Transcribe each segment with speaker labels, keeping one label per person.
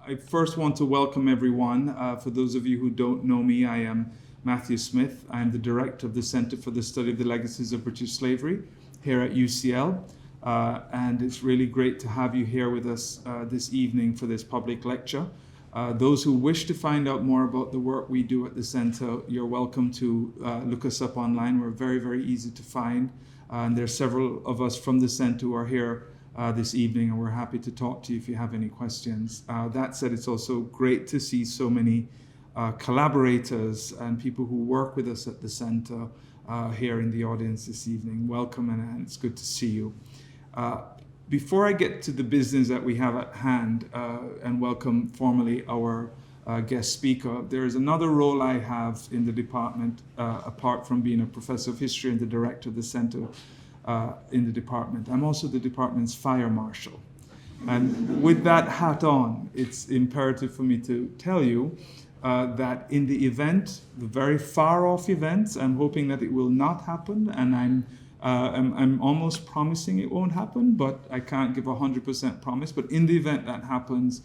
Speaker 1: I first want to welcome everyone. For those of you who don't know me, I am Matthew Smith. I'm the director of the Centre for the Study of the Legacies of British Slavery here at UCL. And it's really great to have you here with us this evening for this public lecture. Those who wish to find out more about the work we do at the Centre, you're welcome to look us up online. We're very, very easy to find. And there are several of us from the Centre who are here this evening, and we're happy to talk to you if you have any questions. That said, it's also great to see so many collaborators and people who work with us at the Centre here in the audience this evening. Welcome, and it's good to see you. Before I get to the business that we have at hand and welcome formally our guest speaker, there is another role I have in the department, apart from being a professor of history and the director of the Centre in the department. I'm also the department's fire marshal. And with that hat on, it's imperative for me to tell you that in the event, the very far off events, I'm hoping that it will not happen, and I'm almost promising it won't happen, but I can't give 100% promise. But in the event that happens,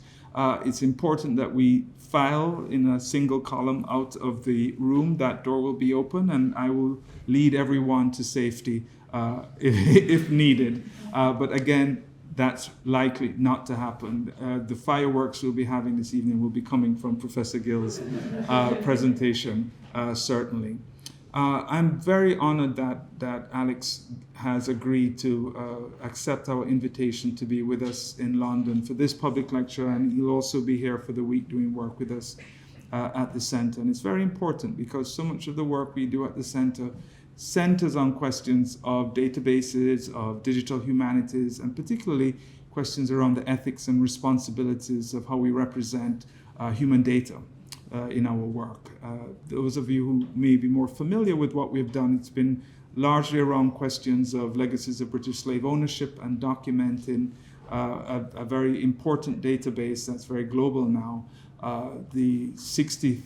Speaker 1: it's important that we file in a single column out of the room. That door will be open, and I will lead everyone to safety if needed. But again, that's likely not to happen. The fireworks we'll be having this evening will be coming from Professor Gill's presentation, certainly. I'm very honored that Alex has agreed to accept our invitation to be with us in London for this public lecture, and he'll also be here for the week doing work with us at the Centre. And it's very important because so much of the work we do at the Centre centers on questions of databases, of digital humanities, and particularly questions around the ethics and responsibilities of how we represent human data in our work. Those of you who may be more familiar with what we've done, it's been largely around questions of legacies of British slave ownership and documenting a very important database that's very global now, the 60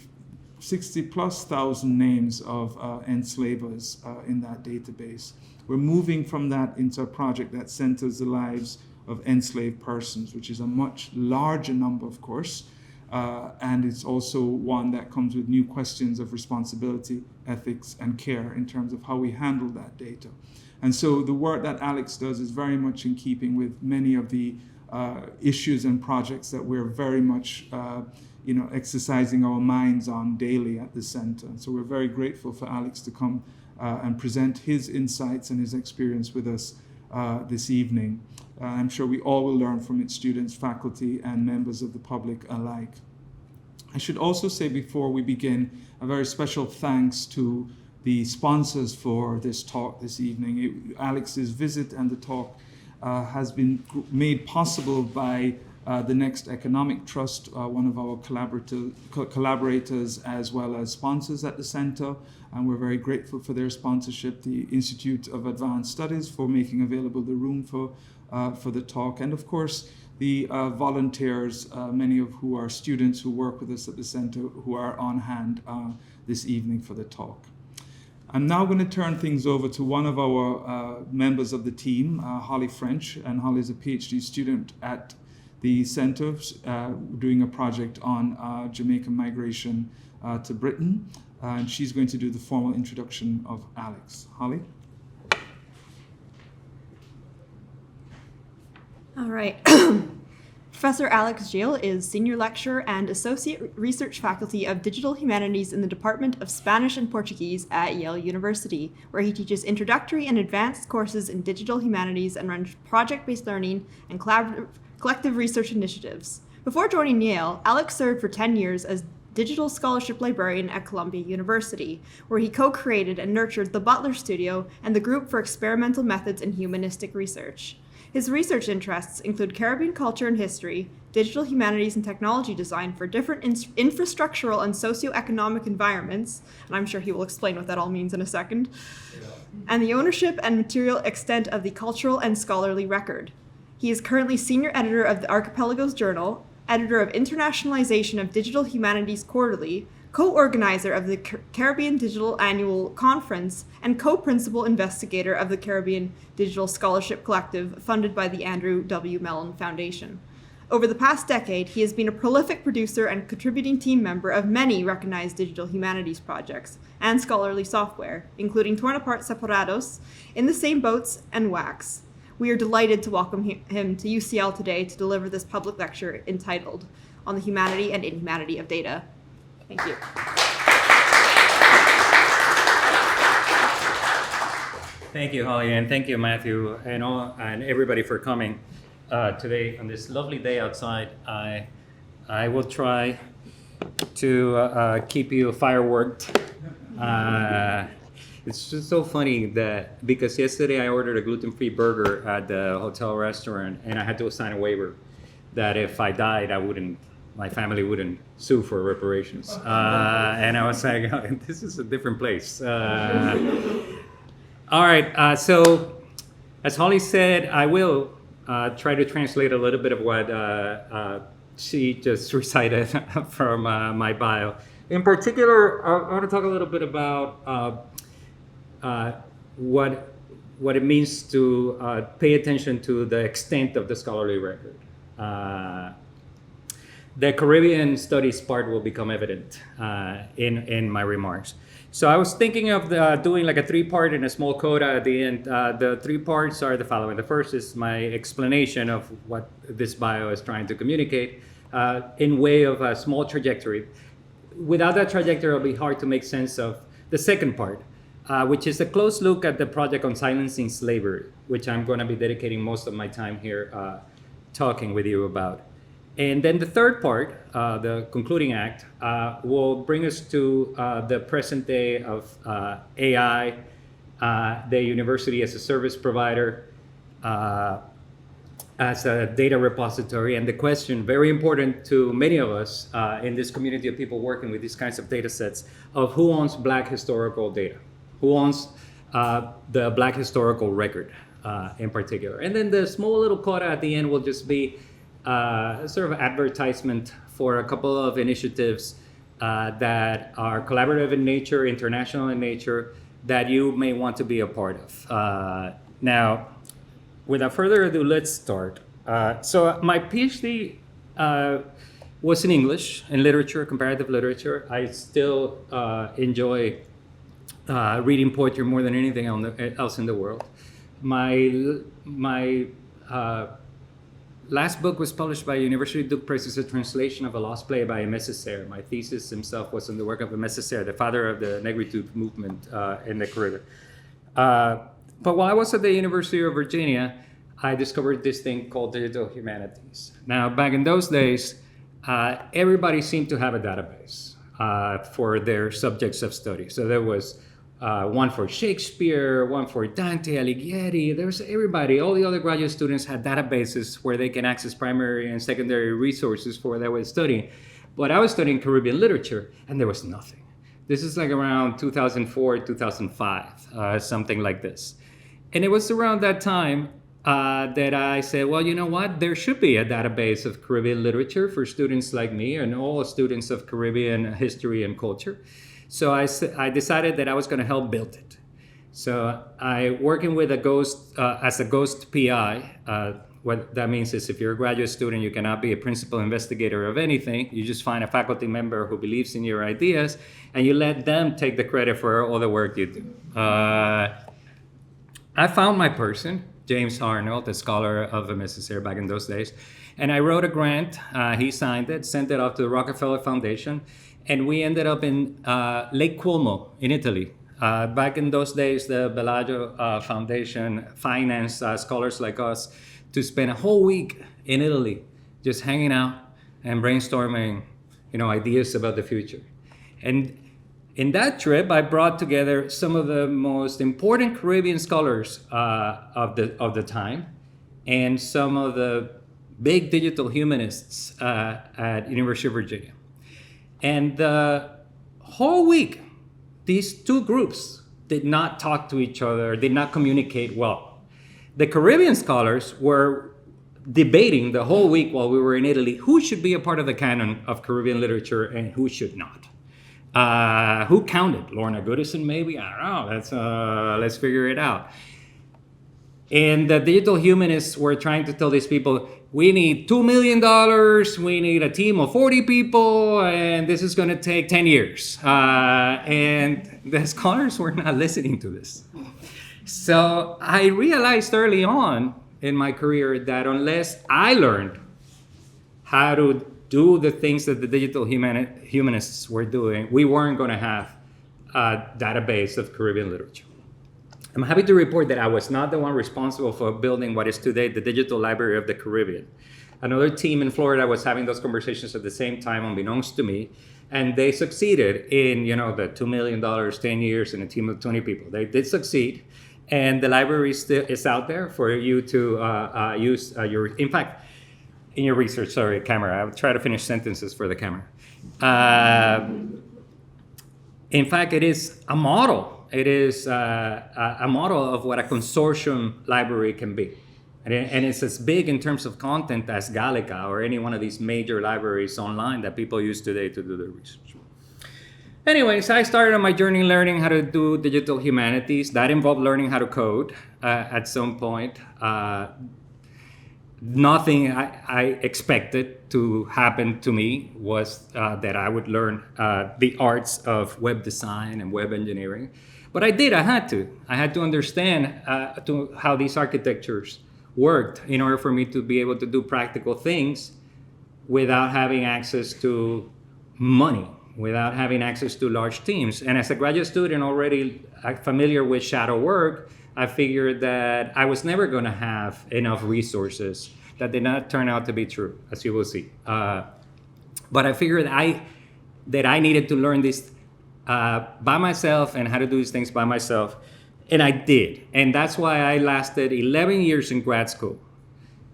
Speaker 1: plus thousand names of enslavers in that database. We're moving from that into a project that centers the lives of enslaved persons, which is a much larger number, of course, and it's also one that comes with new questions of responsibility, ethics, and care in terms of how we handle that data. And so the work that Alex does is very much in keeping with many of the issues and projects that we're very much exercising our minds on daily at the Centre. And so we're very grateful for Alex to come and present his insights and his experience with us this evening. I'm sure we all will learn from its students, faculty, and members of the public alike. I should also say before we begin, a very special thanks to the sponsors for this talk this evening. Alex's visit and the talk has been made possible by the Next Economic Trust, one of our collaborators as well as sponsors at the Centre, and we're very grateful for their sponsorship. The Institute of Advanced Studies for making available the room for the talk, and of course the volunteers, many of who are students who work with us at the Centre, who are on hand this evening for the talk. I'm now going to turn things over to one of our members of the team, Holly French, and Holly is a PhD student at the Centre, doing a project on Jamaican migration to Britain, and she's going to do the formal introduction of Alex. Holly?
Speaker 2: All right. Professor Alex Gil is Senior Lecturer and Associate Research Faculty of Digital Humanities in the Department of Spanish and Portuguese at Yale University, where he teaches introductory and advanced courses in digital humanities and runs project-based learning and collective research initiatives. Before joining Yale, Alex served for 10 years as Digital Scholarship Librarian at Columbia University, where he co-created and nurtured the Butler Studio and the Group for Experimental Methods in Humanistic Research. His research interests include Caribbean culture and history, digital humanities and technology design for different infrastructural and socioeconomic environments, and I'm sure he will explain what that all means in a second, and the ownership and material extent of the cultural and scholarly record. He is currently senior editor of the Archipelagos Journal, editor of Internationalization of Digital Humanities Quarterly, co-organizer of the Caribbean Digital Annual Conference, and co-principal investigator of the Caribbean Digital Scholarship Collective funded by the Andrew W. Mellon Foundation. Over the past decade, he has been a prolific producer and contributing team member of many recognized digital humanities projects and scholarly software, including Torn Apart Separados, In the Same Boats, and Wax. We are delighted to welcome him to UCL today to deliver this public lecture entitled On the Humanity and Inhumanity of Data. Thank you.
Speaker 3: Thank you, Holly, and thank you, Matthew, and everybody for coming today on this lovely day outside. I will try to keep you fireworked. It's just so funny that because yesterday I ordered a gluten-free burger at the hotel restaurant, and I had to sign a waiver that if I died, my family wouldn't sue for reparations. And I was like, oh, this is a different place. All right, so as Holly said, I will try to translate a little bit of what she just recited from my bio. In particular, I want to talk a little bit about what it means to pay attention to the extent of the scholarly record. The Caribbean studies part will become evident in my remarks. So I was thinking of doing like a 3-part and a small coda at the end. The 3 parts are the following. The first is my explanation of what this bio is trying to communicate in way of a small trajectory. Without that trajectory, it'll be hard to make sense of the second part, which is a close look at the project on silencing slavery, which I'm going to be dedicating most of my time here talking with you about. And then the third part, the concluding act, will bring us to the present day of AI, the university as a service provider, as a data repository, and the question, very important to many of us in this community of people working with these kinds of data sets, of who owns Black historical data, who owns the Black historical record in particular. And then the small little coda at the end will just be sort of advertisement for a couple of initiatives that are collaborative in nature, international in nature, that you may want to be a part of. Now, without further ado, let's start. So my PhD was in English, in literature, comparative literature. I still enjoy reading poetry more than anything else in the world. My last book was published by University of Duke Press. It's a translation of a lost play by Aimé Césaire. My thesis himself was on the work of Aimé Césaire, the father of the Negritude movement in the Caribbean. But while I was at the University of Virginia, I discovered this thing called digital humanities. Now, back in those days, everybody seemed to have a database for their subjects of study. So there was one for Shakespeare, one for Dante Alighieri. There's everybody. All the other graduate students had databases where they can access primary and secondary resources for what they were studying. But I was studying Caribbean literature, and there was nothing. This is like around 2004, 2005, something like this. And it was around that time that I said, well, you know what? There should be a database of Caribbean literature for students like me and all students of Caribbean history and culture. So I decided that I was going to help build it. So working with a ghost, as a ghost PI, what that means is if you're a graduate student, you cannot be a principal investigator of anything. You just find a faculty member who believes in your ideas, and you let them take the credit for all the work you do. I found my person, James Arnold, a scholar of Aimé Césaire back in those days, and I wrote a grant. He signed it, sent it off to the Rockefeller Foundation, and we ended up in Lake Como in Italy. Back in those days, the Bellagio Foundation financed scholars like us to spend a whole week in Italy just hanging out and brainstorming, ideas about the future. And in that trip, I brought together some of the most important Caribbean scholars of the time and some of the big digital humanists at University of Virginia. And the whole week, these two groups did not talk to each other, did not communicate well. The Caribbean scholars were debating the whole week while we were in Italy who should be a part of the canon of Caribbean literature and who should not. Who counted? Lorna Goodison, maybe? I don't know. Let's figure it out. And the digital humanists were trying to tell these people, we need $2 million, we need a team of 40 people, and this is going to take 10 years. And the scholars were not listening to this. So I realized early on in my career that unless I learned how to do the things that the digital humanists were doing, we weren't going to have a database of Caribbean literature. I'm happy to report that I was not the one responsible for building what is today the Digital Library of the Caribbean. Another team in Florida was having those conversations at the same time, unbeknownst to me, and they succeeded in, the $2 million, 10 years, and a team of 20 people. They did succeed, and the library still is out there for you to use in fact, in your research, camera. I'll try to finish sentences for the camera. In fact, it is a model. It is a model of what a consortium library can be. And it's as big in terms of content as Gallica or any one of these major libraries online that people use today to do their research. Anyways, I started on my journey learning how to do digital humanities. That involved learning how to code at some point. Nothing I expected to happen to me was that I would learn the arts of web design and web engineering. But I did, I had to understand how these architectures worked in order for me to be able to do practical things without having access to money, without having access to large teams. And as a graduate student already familiar with shadow work, I figured that I was never going to have enough resources. That did not turn out to be true, as you will see. But I figured that I needed to learn this by myself and how to do these things by myself. And I did. And that's why I lasted 11 years in grad school.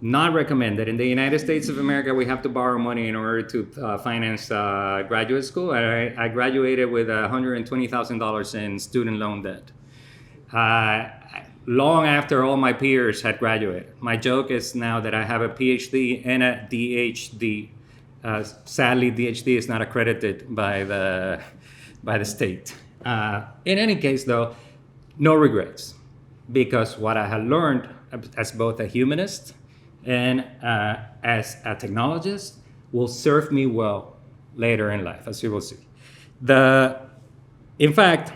Speaker 3: Not recommended. In the United States of America, we have to borrow money in order to finance graduate school. I graduated with $120,000 in student loan debt. Long after all my peers had graduated. My joke is now that I have a PhD and a DHD. Sadly, DHD is not accredited by the state. In any case, though, no regrets, because what I had learned as both a humanist and as a technologist will serve me well later in life, as you will see. In fact,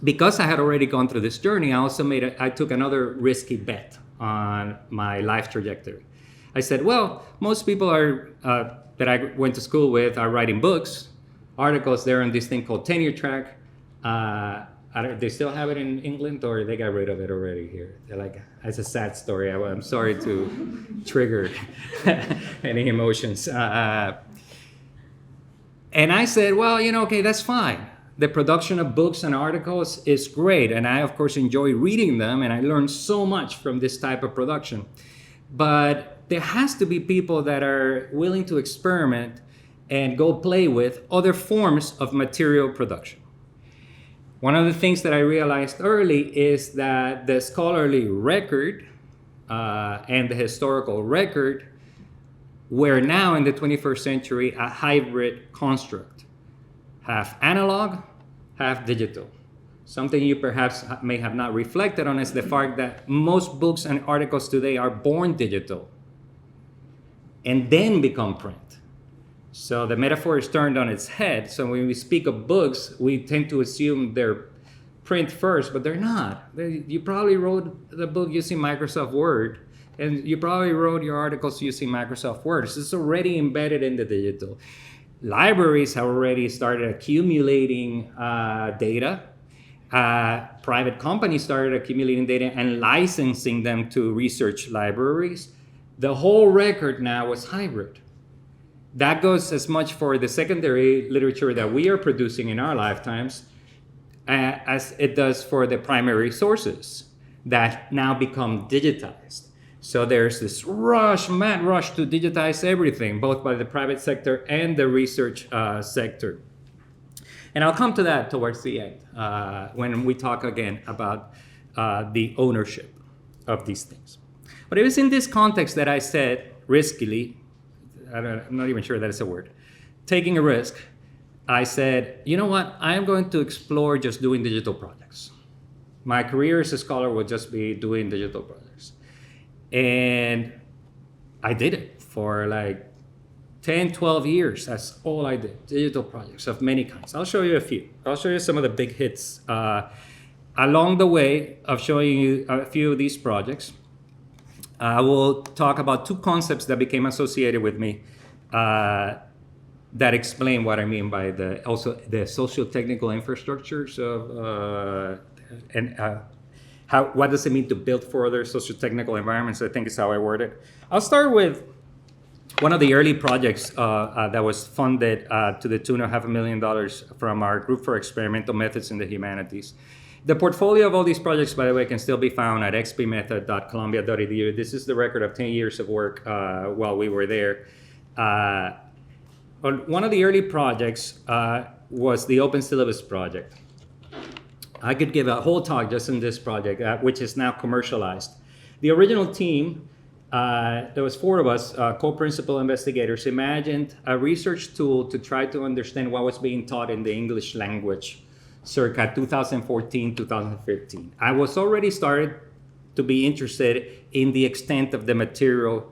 Speaker 3: because I had already gone through this journey, I took another risky bet on my life trajectory. I said, well, most people that I went to school with are writing books, articles. They're on this thing called tenure track. They still have it in England, or they got rid of it already here? They're like, it's a sad story. I'm sorry to trigger any emotions. And I said, well, okay, that's fine. The production of books and articles is great. And I, of course, enjoy reading them. And I learned so much from this type of production. But there has to be people that are willing to experiment and go play with other forms of material production. One of the things that I realized early is that the scholarly record and the historical record were now in the 21st century a hybrid construct. Half analog, half digital. Something you perhaps may have not reflected on is the fact that most books and articles today are born digital and then become print. So the metaphor is turned on its head. So when we speak of books, we tend to assume they're print first, but they're not. You probably wrote the book using Microsoft Word, and you probably wrote your articles using Microsoft Word. So it's already embedded in the digital. Libraries have already started accumulating data. Private companies started accumulating data and licensing them to research libraries. The whole record now is hybrid. That goes as much for the secondary literature that we are producing in our lifetimes as it does for the primary sources that now become digitized. So there's this mad rush to digitize everything, both by the private sector and the research sector. And I'll come to that towards the end when we talk again about the ownership of these things. But it was in this context that I said, riskily, I'm not even sure that is a word, taking a risk, I said, you know what, I am going to explore just doing digital projects. My career as a scholar would just be doing digital projects. And I did it for like 10, 12 years. That's all I did, digital projects of many kinds. I'll show you a few. I'll show you some of the big hits. Along the way of showing you a few of these projects, I will talk about two concepts that became associated with me that explain what I mean by the socio-technical infrastructures of what does it mean to build further socio-technical environments. I think is how I word it. I'll start with one of the early projects that was funded to the tune of $500,000 from our Group for Experimental Methods in the Humanities. The portfolio of all these projects, by the way, can still be found at xpmethod.columbia.edu. This is the record of 10 years of work while we were there. One of the early projects was the Open Syllabus project. I could give a whole talk just on this project, which is now commercialized. The original team, there was 4 of us, co-principal investigators, imagined a research tool to try to understand what was being taught in the English language circa 2014, 2015. I was already started to be interested in the extent of the material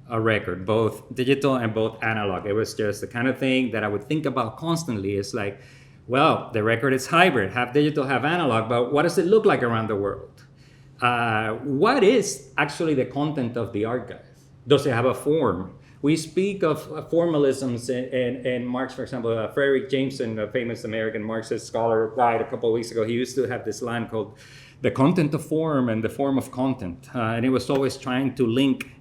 Speaker 3: record, both digital and both analog. It was just the kind of thing that I would think about constantly. It's like, well, the record is hybrid, half digital, half analog, but what does it look like around the world? What is actually the content of the archive? Does it have a form? We speak of formalisms in Marx, for example. Frederick Jameson, a famous American Marxist scholar, died a couple of weeks ago. He used to have this line called "the content of form and the form of content," and he was always trying to link,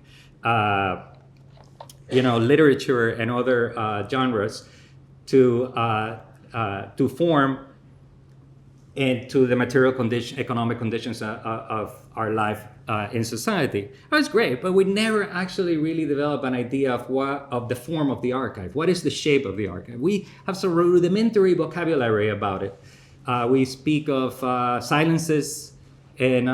Speaker 3: literature and other genres to form and to the material economic conditions of our life in society. That's great, but we never actually really develop an idea of the form of the archive. What is the shape of the archive? We have some rudimentary vocabulary about it. We speak of silences and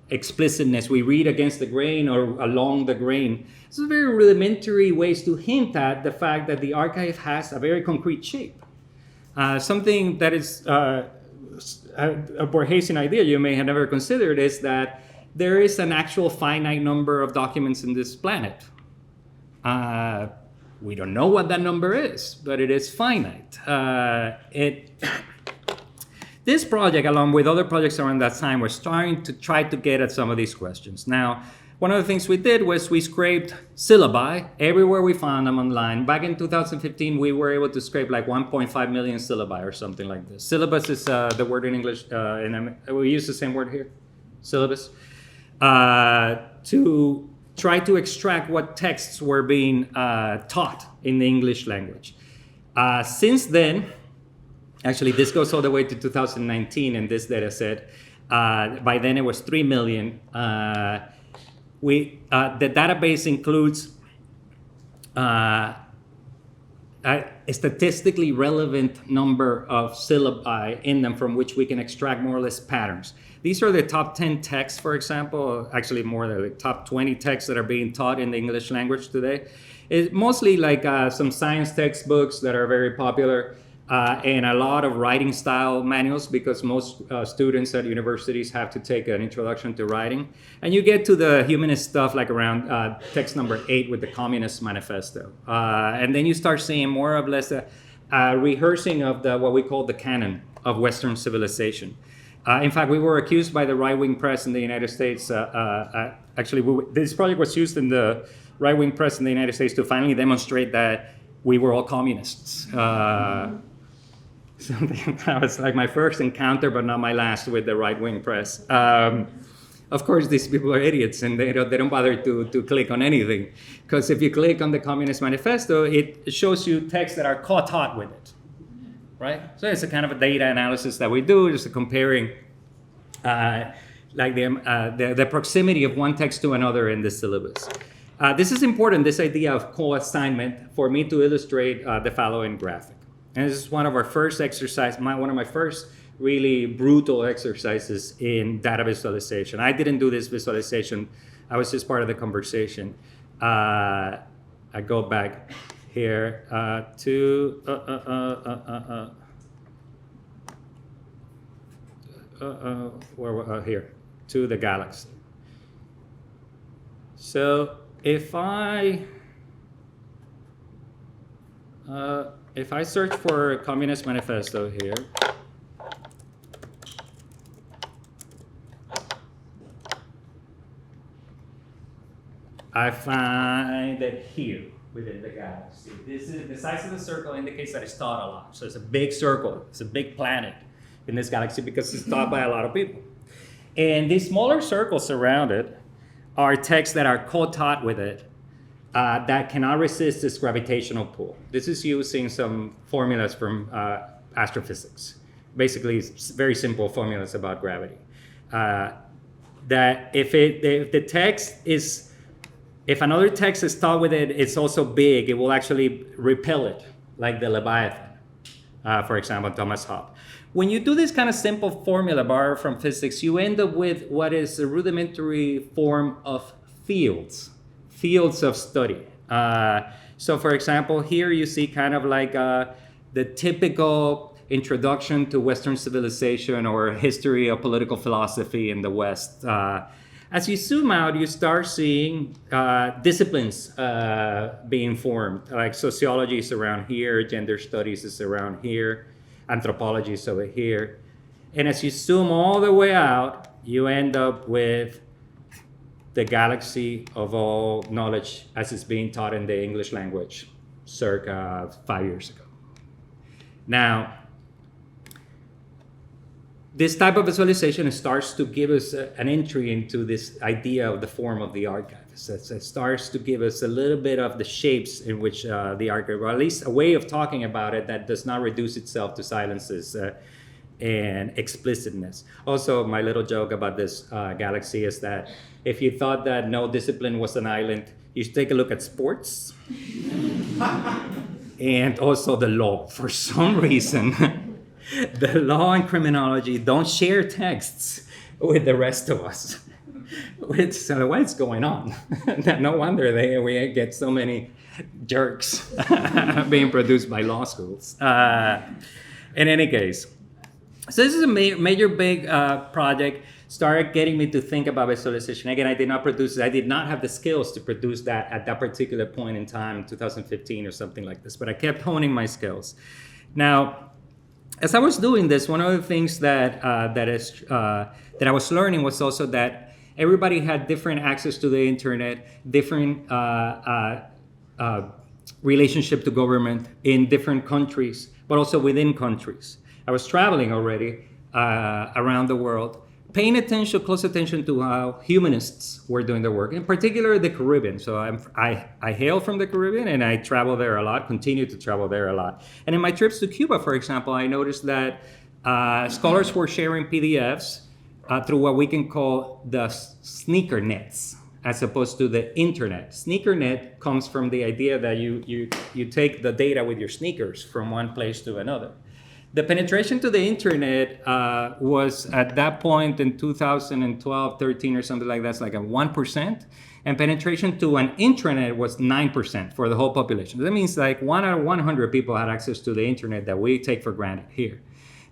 Speaker 3: explicitness. We read against the grain or along the grain. This is very rudimentary ways to hint at the fact that the archive has a very concrete shape. Something that is a Borgesian idea you may have never considered is that there is an actual finite number of documents in this planet. We don't know what that number is, but it is finite. This project, along with other projects around that time, was trying to try to get at some of these questions. Now, one of the things we did was we scraped syllabi everywhere we found them online. Back in 2015, we were able to scrape like 1.5 million syllabi or something like this. Syllabus is the word in English, and we use the same word here, syllabus, to try to extract what texts were being taught in the English language. Since then, actually, this goes all the way to 2019 in this data set. By then, it was 3 million. The database includes a statistically relevant number of syllabi in them from which we can extract more or less patterns. These are the top 10 texts, for example, actually more than the top 20 texts that are being taught in the English language today. It's mostly like some science textbooks that are very popular. And a lot of writing style manuals, because most students at universities have to take an introduction to writing. And you get to the humanist stuff like around text number 8 with the Communist Manifesto. And then you start seeing more or less a rehearsing of what we call the canon of Western civilization. In fact, we were accused by the right-wing press in the United States. This project was used in the right-wing press in the United States to finally demonstrate that we were all communists. Something that was like my first encounter, but not my last, with the right-wing press. Of course, these people are idiots, and they don't bother to click on anything. Because if you click on the Communist Manifesto, it shows you texts that are co-taught with it, right? So it's a kind of a data analysis that we do, just comparing the proximity of one text to another in the syllabus. This is important, this idea of co-assignment, for me to illustrate the following graphic. And this is one of our first exercises, one of my first really brutal exercises in data visualization. I didn't do this visualization. I was just part of the conversation. I go back here to... here, to the galaxy. So if I search for Communist Manifesto here, I find it here within the galaxy. This is the size of the circle indicates that it's thought a lot. So it's a big circle, it's a big planet in this galaxy because it's thought by a lot of people. And these smaller circles around it are texts that are co-taught with it that cannot resist this gravitational pull. This is using some formulas from astrophysics. Basically, it's very simple formulas about gravity. That if the text is, if another text is taught with it, it's also big, it will actually repel it, like the Leviathan, for example, Thomas Hobbes. When you do this kind of simple formula borrowed from physics, you end up with what is a rudimentary form of fields of study. So for example, here you see kind of like the typical introduction to Western civilization or history of political philosophy in the West. As you zoom out, you start seeing disciplines being formed, like sociology is around here, gender studies is around here, anthropology is over here. And as you zoom all the way out, you end up with the galaxy of all knowledge as it's being taught in the English language circa 5 years ago. Now, this type of visualization starts to give us an entry into this idea of the form of the archive. So it starts to give us a little bit of the shapes in which the archive, or at least a way of talking about it that does not reduce itself to silences and explicitness. Also, my little joke about this galaxy is that if you thought that no discipline was an island, you should take a look at sports and also the law. For some reason, the law and criminology don't share texts with the rest of us. What's going on? No wonder we get so many jerks being produced by law schools. In any case, so this is a major big project. Started getting me to think about visualization. Again, I did not produce it. I did not have the skills to produce that at that particular point in time, 2015 or something like this. But I kept honing my skills. Now, as I was doing this, one of the things that I was learning was also that everybody had different access to the internet, different relationship to government in different countries, but also within countries. I was traveling already around the world, paying close attention to how humanists were doing their work, in particular the Caribbean. So I hail from the Caribbean and I travel there a lot, continue to travel there a lot. And in my trips to Cuba, for example, I noticed that scholars were sharing PDFs through what we can call the sneaker nets, as opposed to the internet. Sneaker net comes from the idea that you take the data with your sneakers from one place to another. The penetration to the internet was at that point in 2012, 13 or something like that, it's like a 1%. And penetration to an intranet was 9% for the whole population. That means like 1 out of 100 people had access to the internet that we take for granted here.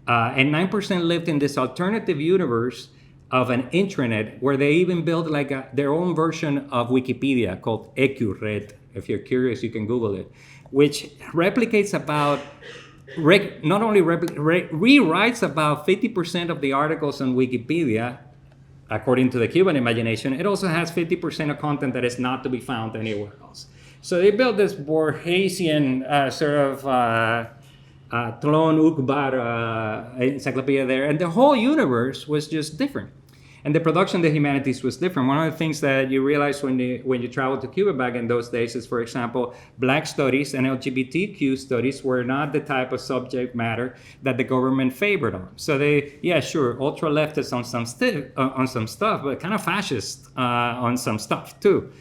Speaker 3: And 9% lived in this alternative universe of an intranet where they even built like their own version of Wikipedia called eked. If you're curious, you can Google it, which replicates about not only rewrites about 50% of the articles on Wikipedia, according to the Cuban imagination. It also has 50% of content that is not to be found anywhere else. So they built this Borgesian sort of Tlon Ukbar encyclopedia there, and the whole universe was just different. And the production of the humanities was different. One of the things that you realize when you travel to Cuba back in those days is, for example, Black studies and LGBTQ studies were not the type of subject matter that the government favored on. So they, yeah, sure, ultra leftist on some stuff, but kind of fascist on some stuff too.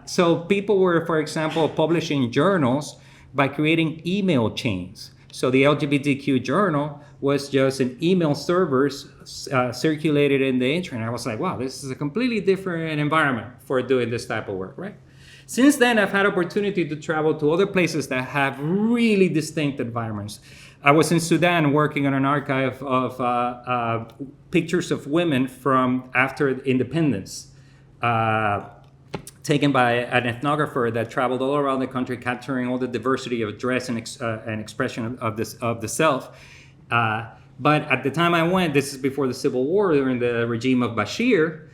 Speaker 3: So people were, for example, publishing journals by creating email chains. So the LGBTQ journal was just an email servers circulated in the internet. I was like, wow, this is a completely different environment for doing this type of work, right? Since then, I've had opportunity to travel to other places that have really distinct environments. I was in Sudan working on an archive of pictures of women from after independence, taken by an ethnographer that traveled all around the country, capturing all the diversity of dress and expression of the self. But at the time I went, this is before the Civil War, during the regime of Bashir,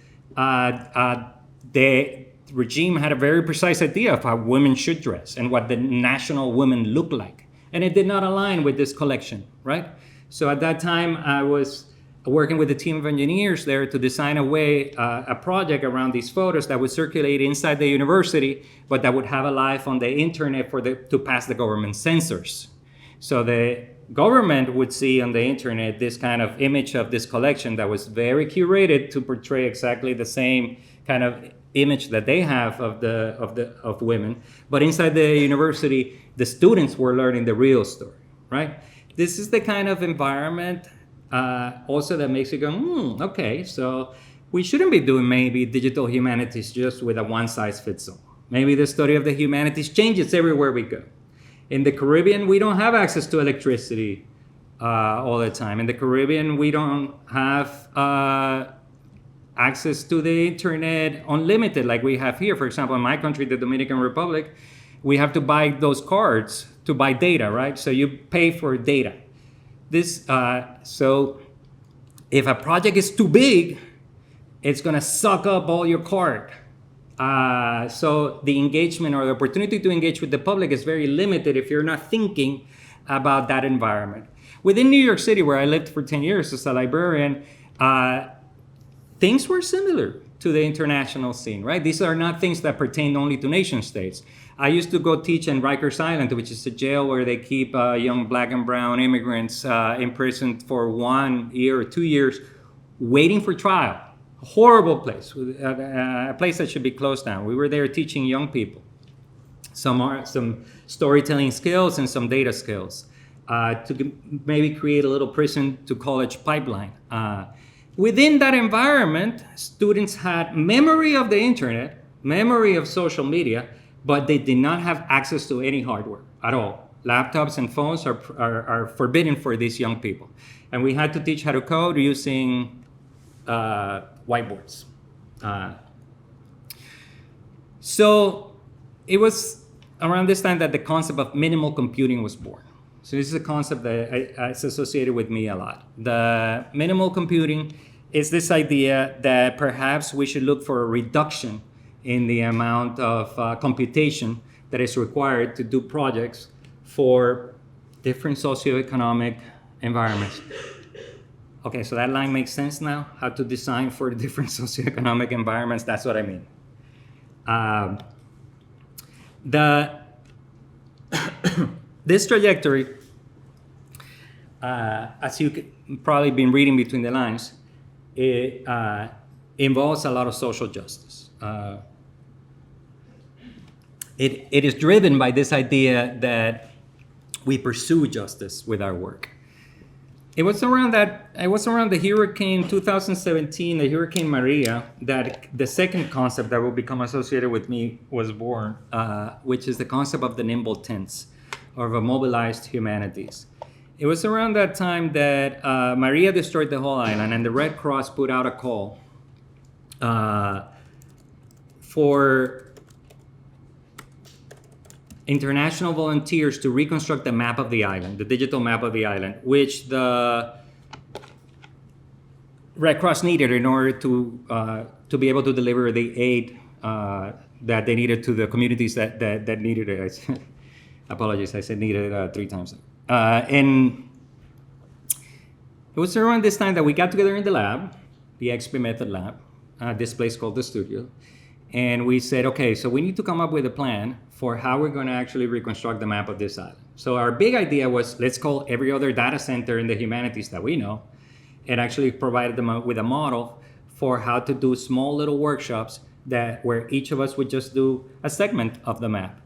Speaker 3: the regime had a very precise idea of how women should dress and what the national women looked like. And it did not align with this collection, right? So at that time, I was working with a team of engineers there to design a project around these photos that would circulate inside the university, but that would have a life on the internet to pass the government censors. So the government would see on the internet this kind of image of this collection that was very curated to portray exactly the same kind of image that they have of women. But inside the university, the students were learning the real story, right? This is the kind of environment also that makes you go, okay, so we shouldn't be doing maybe digital humanities just with a one-size-fits-all. Maybe the study of the humanities changes everywhere we go. In the Caribbean, we don't have access to electricity all the time. In the Caribbean, we don't have access to the internet unlimited like we have here. For example, in my country, the Dominican Republic, we have to buy those cards to buy data, right? So you pay for data. So if a project is too big, it's gonna suck up all your card. So the engagement or the opportunity to engage with the public is very limited if you're not thinking about that environment. Within New York City, where I lived for 10 years as a librarian, things were similar to the international scene, right? These are not things that pertain only to nation states. I used to go teach in Rikers Island, which is a jail where they keep young black and brown immigrants imprisoned for 1 year or 2 years, waiting for trial. A horrible place, a place that should be closed down. We were there teaching young people some storytelling skills and some data skills to maybe create a little prison to college pipeline. Within that environment, students had memory of the internet, memory of social media, but they did not have access to any hardware at all. Laptops and phones are forbidden for these young people. And we had to teach how to code using whiteboards. So it was around this time that the concept of minimal computing was born. So this is a concept that is associated with me a lot. The minimal computing is this idea that perhaps we should look for a reduction in the amount of computation that is required to do projects for different socioeconomic environments. Okay, so that line makes sense now, how to design for different socioeconomic environments. That's what I mean. This trajectory, as you could probably been reading between the lines, it involves a lot of social justice. It is driven by this idea that we pursue justice with our work. It was around the hurricane 2017, the Hurricane Maria, that the second concept that will become associated with me was born, which is the concept of the nimble tents, or the mobilized humanities. It was around that time that Maria destroyed the whole island, and the Red Cross put out a call for international volunteers to reconstruct the map of the island, the digital map of the island, which the Red Cross needed in order to be able to deliver the aid that they needed to the communities that needed it. Apologies, I said needed it 3 times. And it was around this time that we got together in the lab, the XP Method Lab, this place called the studio, and we said, okay, so we need to come up with a plan for how we're going to actually reconstruct the map of this island. So our big idea was, let's call every other data center in the humanities that we know and actually provide them with a model for how to do small little workshops where each of us would just do a segment of the map.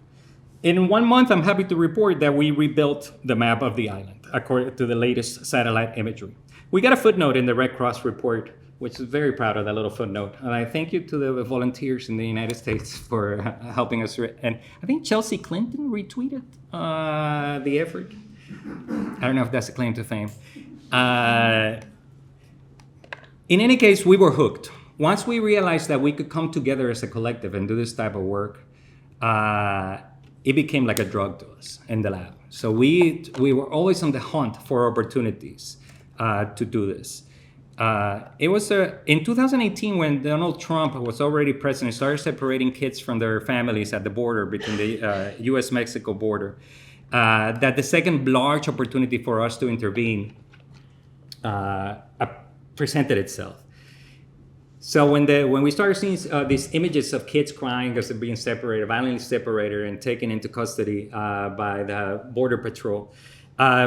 Speaker 3: In 1 month, I'm happy to report that we rebuilt the map of the island according to the latest satellite imagery. We got a footnote in the Red Cross report, which is very proud of that little footnote. And I thank you to the volunteers in the United States for helping us. And I think Chelsea Clinton retweeted the effort. I don't know if that's a claim to fame. In any case, we were hooked. Once we realized that we could come together as a collective and do this type of work, it became like a drug to us in the lab. So we were always on the hunt for opportunities to do this. It was in 2018 when Donald Trump was already president, started separating kids from their families at the border between the U.S.-Mexico border, that the second large opportunity for us to intervene presented itself. So when we started seeing these images of kids crying because they're being separated, violently separated, and taken into custody by the Border Patrol,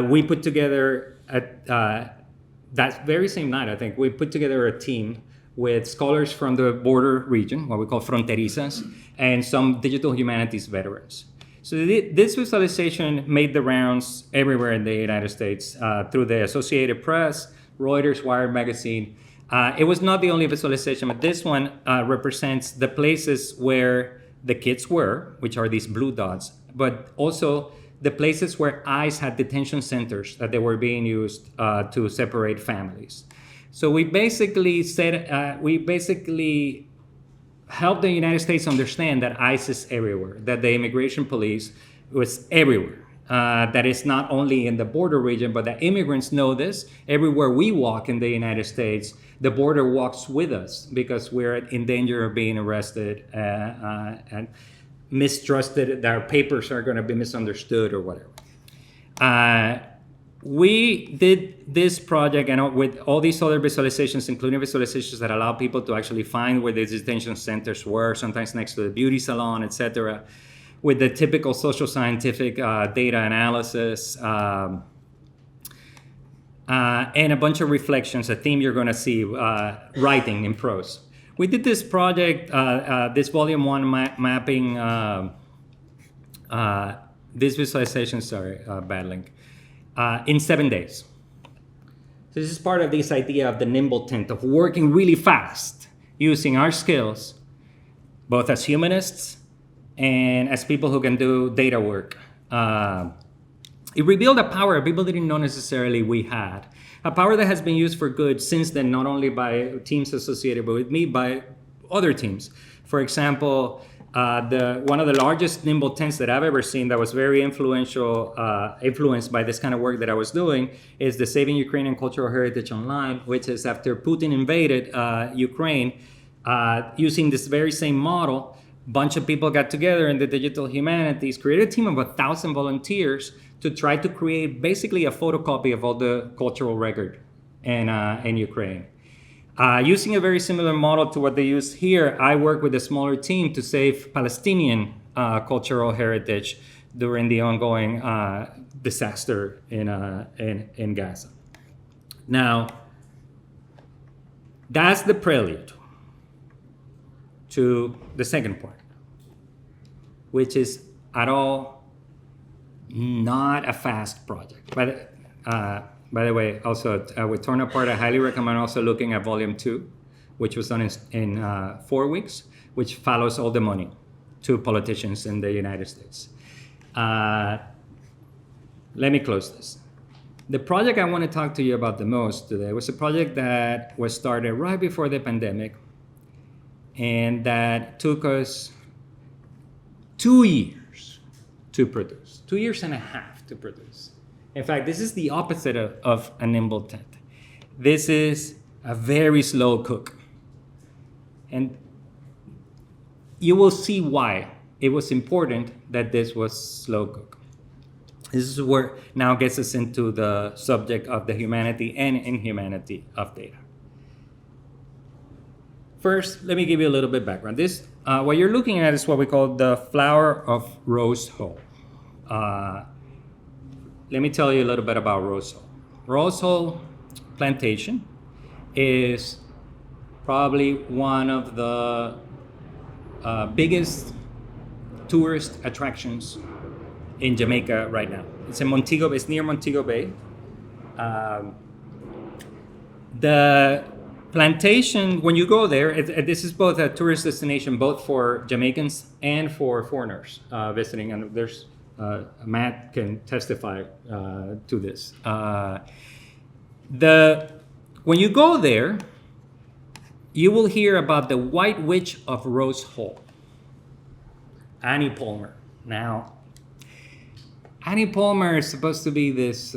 Speaker 3: we put together that very same night, I think, we put together a team with scholars from the border region, what we call fronterizas, and some digital humanities veterans. So this visualization made the rounds everywhere in the United States through the Associated Press, Reuters, Wired magazine. It was not the only visualization, but this one represents the places where the kids were, which are these blue dots, but also the places where ICE had detention centers that they were being used to separate families. So we basically helped the United States understand that ICE is everywhere, that the immigration police was everywhere, that it's not only in the border region, but that immigrants know this. Everywhere we walk in the United States, the border walks with us because we're in danger of being arrested and mistrusted, that our papers are going to be misunderstood or whatever. We did this project and with all these other visualizations, including visualizations that allow people to actually find where these detention centers were, sometimes next to the beauty salon, etc., with the typical social scientific data analysis, and a bunch of reflections, a theme you're going to see, writing in prose. We did this project, this volume 1 mapping, this visualization, bad link, in 7 days. So this is part of this idea of the nimble tent, of working really fast, using our skills, both as humanists and as people who can do data work. It revealed a power people didn't know necessarily we had. A power that has been used for good since then, not only by teams associated with me, by other teams. For example, one of the largest nimble tents that I've ever seen that was very influenced by this kind of work that I was doing is the Saving Ukrainian Cultural Heritage Online, which is after Putin invaded Ukraine, using this very same model, a bunch of people got together in the digital humanities, created a team of 1,000 volunteers to try to create basically a photocopy of all the cultural record in Ukraine. Using a very similar model to what they use here, I work with a smaller team to save Palestinian cultural heritage during the ongoing disaster in Gaza. Now, that's the prelude to the second part, which is at all not a fast project. By the way, also with Torn Apart, I highly recommend also looking at Volume 2, which was done in 4 weeks, which follows all the money to politicians in the United States. Let me close this. The project I want to talk to you about the most today was a project that was started right before the pandemic and that took us 2 years to produce, 2 years and a half to produce. In fact, this is the opposite of a nimble tent. This is a very slow cook. And you will see why it was important that this was slow cook. This is where now gets us into the subject of the humanity and inhumanity of data. First, let me give you a little bit of background. This, what you're looking at is what we call the flower of Rose Hall. Let me tell you a little bit about Rose Hall. Rose Hall Plantation is probably one of the biggest tourist attractions in Jamaica right now. It's in Montego. It's near Montego Bay. The plantation, when you go there, this is both a tourist destination, both for Jamaicans and for foreigners visiting. And there's Matt can testify to this. When you go there, you will hear about the White Witch of Rose Hall, Annie Palmer. Now, Annie Palmer is supposed to be this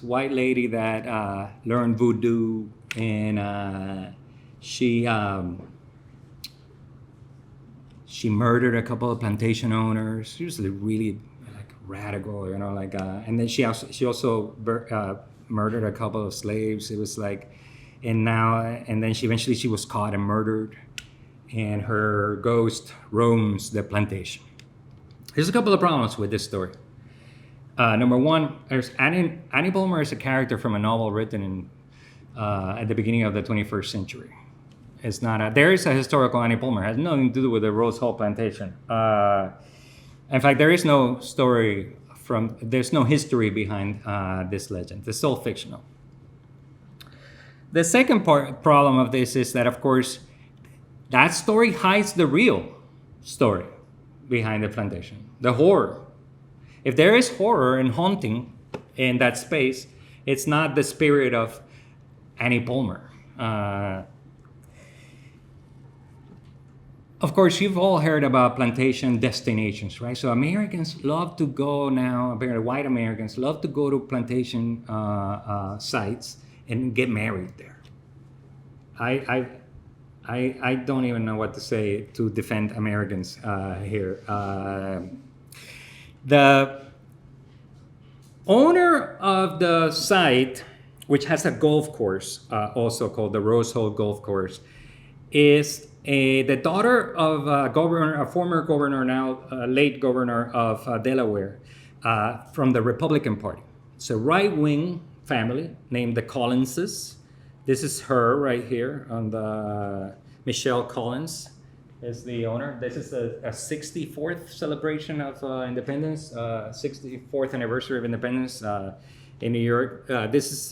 Speaker 3: white lady that learned voodoo, and she murdered a couple of plantation owners. She was really like radical, and then she also murdered a couple of slaves. It was like, and then eventually she was caught and murdered, and her ghost roams the plantation. There's a couple of problems with this story. Number one, Annie Palmer is a character from a novel written at the beginning of the 21st century. It's not there is a historical Annie Palmer. It has nothing to do with the Rose Hall Plantation. In fact, there is no story there's no history behind this legend. It's all fictional. The second problem of this is that, of course, that story hides the real story behind the plantation, the horror. If there is horror and haunting in that space, it's not the spirit of Annie Palmer. Of course, you've all heard about plantation destinations, right? So Americans love to go now, apparently white Americans love to go to plantation sites and get married there. I don't even know what to say to defend Americans here. The owner of the site, which has a golf course, also called the Rose Hall Golf Course, is the daughter of a former governor, now late governor of Delaware, from the Republican Party. It's a right-wing family named the Collinses. This is her right here on the Michelle Collins is the owner. This is a 64th celebration of independence, 64th anniversary of independence in New York. This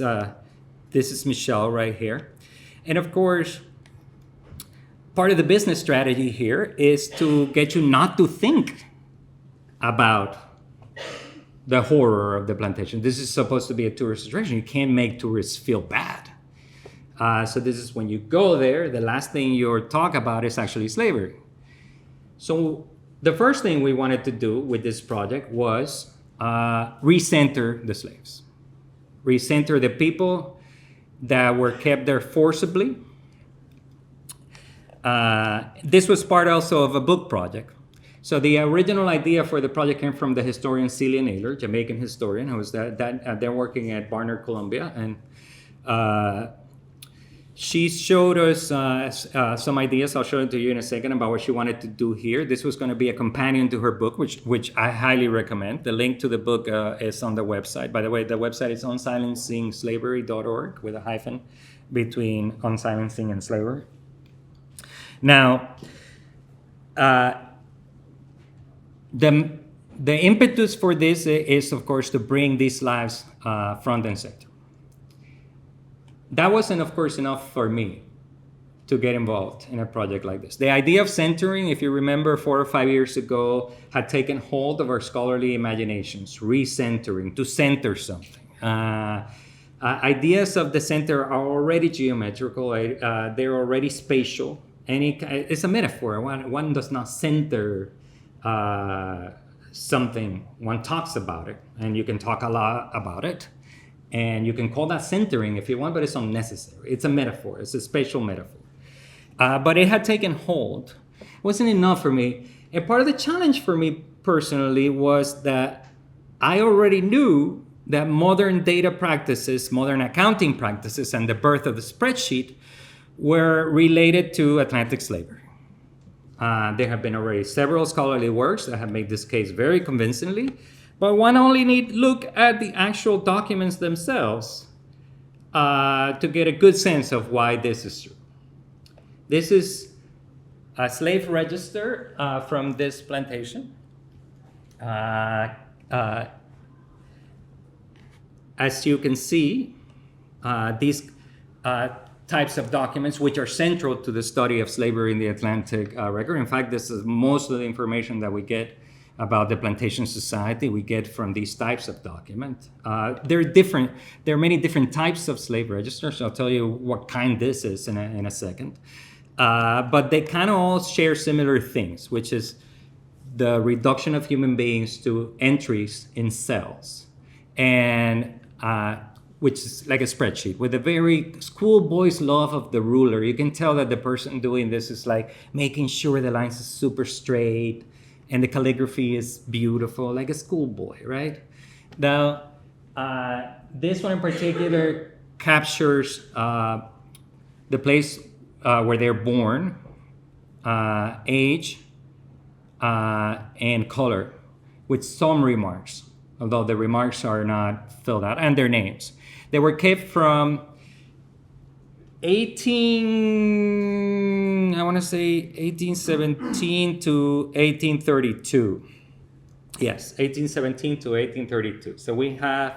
Speaker 3: is Michelle right here. And of course, part of the business strategy here is to get you not to think about the horror of the plantation. This is supposed to be a tourist attraction. You can't make tourists feel bad. So this is when you go there, the last thing you'll talk about is actually slavery. So the first thing we wanted to do with this project was recenter the slaves. Recenter the people that were kept there forcibly. This was part also of a book project. So the original idea for the project came from the historian Celia Naylor, Jamaican historian, who was they're working at Barnard, Columbia, and she showed us some ideas. I'll show it to you in a second about what she wanted to do here. This was going to be a companion to her book, which I highly recommend. The link to the book is on the website. By the way, the website is unsilencingslavery.org with a hyphen between unsilencing and slavery. Now, the impetus for this is, of course, to bring these lives front and center. That wasn't, of course, enough for me to get involved in a project like this. The idea of centering, if you remember 4 or 5 years ago, had taken hold of our scholarly imaginations, recentering, to center something. Ideas of the center are already geometrical, they're already spatial. It's a metaphor. One does not center something. One talks about it, and you can talk a lot about it. And you can call that centering if you want, but it's unnecessary. It's a metaphor. It's a spatial metaphor. But it had taken hold. It wasn't enough for me. And part of the challenge for me personally was that I already knew that modern data practices, modern accounting practices, and the birth of the spreadsheet were related to Atlantic slavery. There have been already several scholarly works that have made this case very convincingly. But one only need look at the actual documents themselves to get a good sense of why this is true. This is a slave register from this plantation. As you can see, these types of documents, which are central to the study of slavery in the Atlantic record. In fact, this is most of the information that we get about the plantation society we get from these types of document. There are many different types of slave registers. I'll tell you what kind this is in a second. But they kind of all share similar things, which is the reduction of human beings to entries in cells, and which is like a spreadsheet with a very schoolboy's love of the ruler. You can tell that the person doing this is like making sure the lines are super straight and the calligraphy is beautiful, like a schoolboy, right? Now, this one in particular captures the place where they're born, age, and color, with some remarks, although the remarks are not filled out, and their names. They were kept from 1817 to 1832. Yes, 1817 to 1832. So we have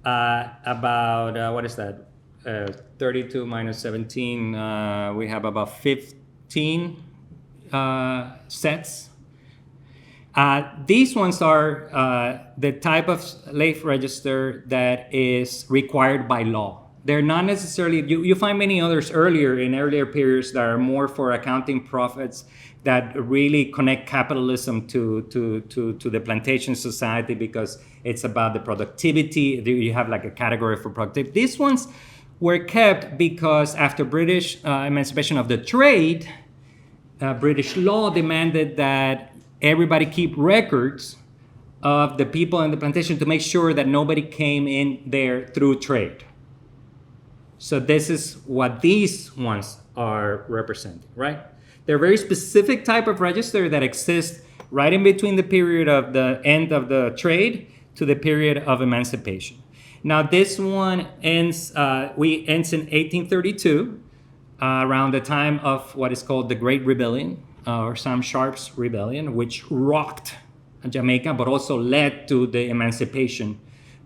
Speaker 3: about, what is that? 32 minus 17, we have about 15 sets. These ones are the type of slave register that is required by law. They're not necessarily, you find many others in earlier periods that are more for accounting profits, that really connect capitalism to the plantation society because it's about the productivity. You have like a category for productivity. These ones were kept because after British emancipation of the trade, British law demanded that everybody keep records of the people in the plantation to make sure that nobody came in there through trade. So this is what these ones are representing, right? They're a very specific type of register that exists right in between the period of the end of the trade to the period of emancipation. Now this one ends in 1832, around the time of what is called the Great Rebellion, or Sam Sharp's rebellion, which rocked Jamaica, but also led to the emancipation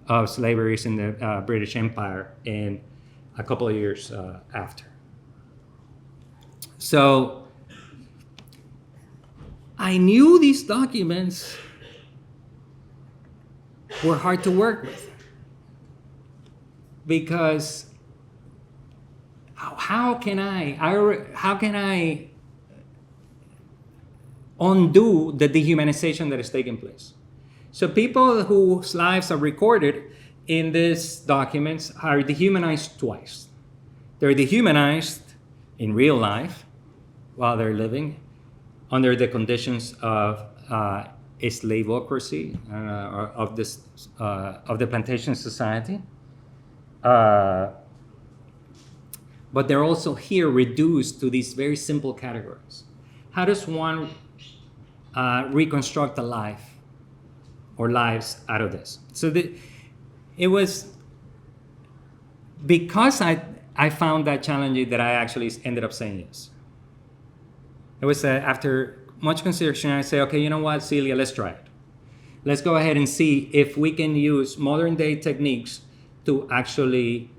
Speaker 3: of slaveries in the British Empire in a couple of years after. So I knew these documents were hard to work with, because how can I undo the dehumanization that is taking place? So people whose lives are recorded in these documents are dehumanized twice. They're dehumanized in real life while they're living under the conditions of a slaveocracy, of the plantation society. But they're also here reduced to these very simple categories. How does one reconstruct a life or lives out of this? So it was because I found that challenging that I actually ended up saying yes. It was after much consideration, I say, okay, you know what, Celia, let's try it. Let's go ahead and see if we can use modern day techniques to actually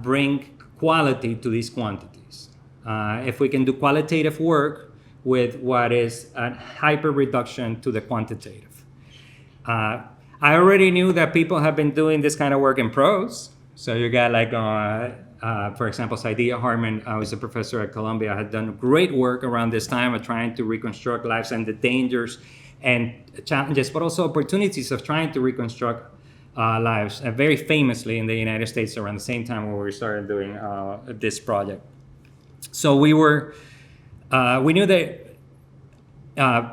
Speaker 3: bring quality to these quantities. If we can do qualitative work with what is a hyper reduction to the quantitative. I already knew that people have been doing this kind of work in prose. So you got like, for example, Saidiya Harman, I was a professor at Columbia, had done great work around this time of trying to reconstruct lives and the dangers and challenges, but also opportunities of trying to reconstruct lives, very famously in the United States around the same time when we started doing this project. So we knew that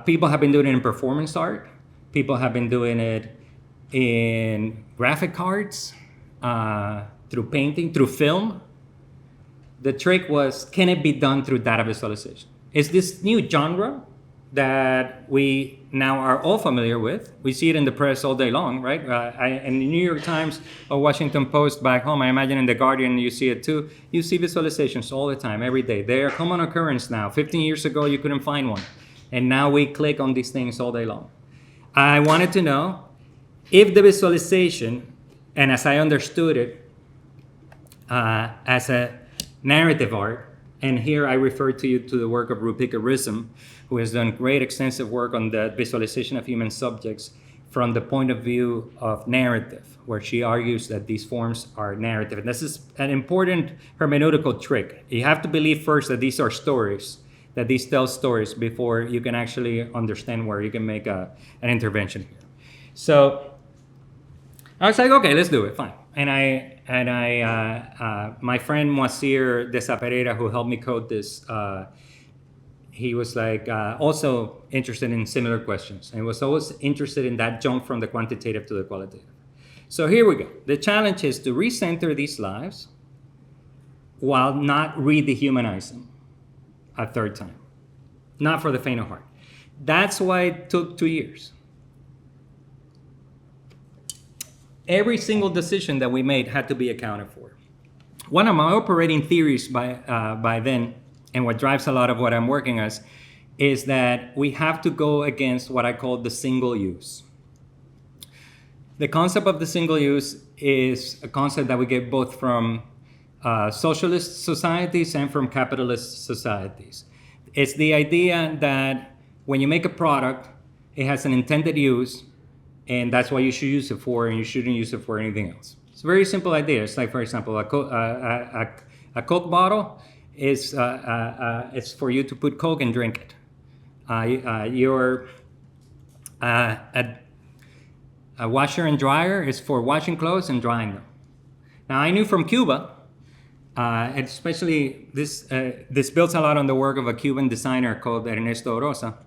Speaker 3: people have been doing it in performance art. People have been doing it in graphic arts, through painting, through film. The trick was, can it be done through data visualization? It's this new genre that we now are all familiar with. We see it in the press all day long, right? In the New York Times or Washington Post back home, I imagine in The Guardian you see it too. You see visualizations all the time, every day. They are a common occurrence now. 15 years ago, you couldn't find one. And now we click on these things all day long. I wanted to know if the visualization, and as I understood it, as a narrative art And here I refer to you to the work of recuperation, who has done great extensive work on the visualization of human subjects from the point of view of narrative, where she argues that these forms are narrative. And this is an important hermeneutical trick. You have to believe first that these are stories, that these tell stories before you can actually understand where you can make an intervention here. So I was like, okay, let's do it, fine. And my friend Moacir de Sa Pereira, who helped me code this, he was like also interested in similar questions, and was always interested in that jump from the quantitative to the qualitative. So here we go. The challenge is to recenter these lives while not re-dehumanizing a third time. Not for the faint of heart. That's why it took 2 years. Every single decision that we made had to be accounted for. One of my operating theories by then, and what drives a lot of what I'm working as, is that we have to go against what I call the single use. The concept of the single use is a concept that we get both from socialist societies and from capitalist societies. It's the idea that when you make a product, it has an intended use, and that's what you should use it for, and you shouldn't use it for anything else. It's a very simple idea. It's like, for example, a Coke bottle is it's for you to put Coke and drink it. A washer and dryer is for washing clothes and drying them. Now, I knew from Cuba, and especially this builds a lot on the work of a Cuban designer called Ernesto Rosa.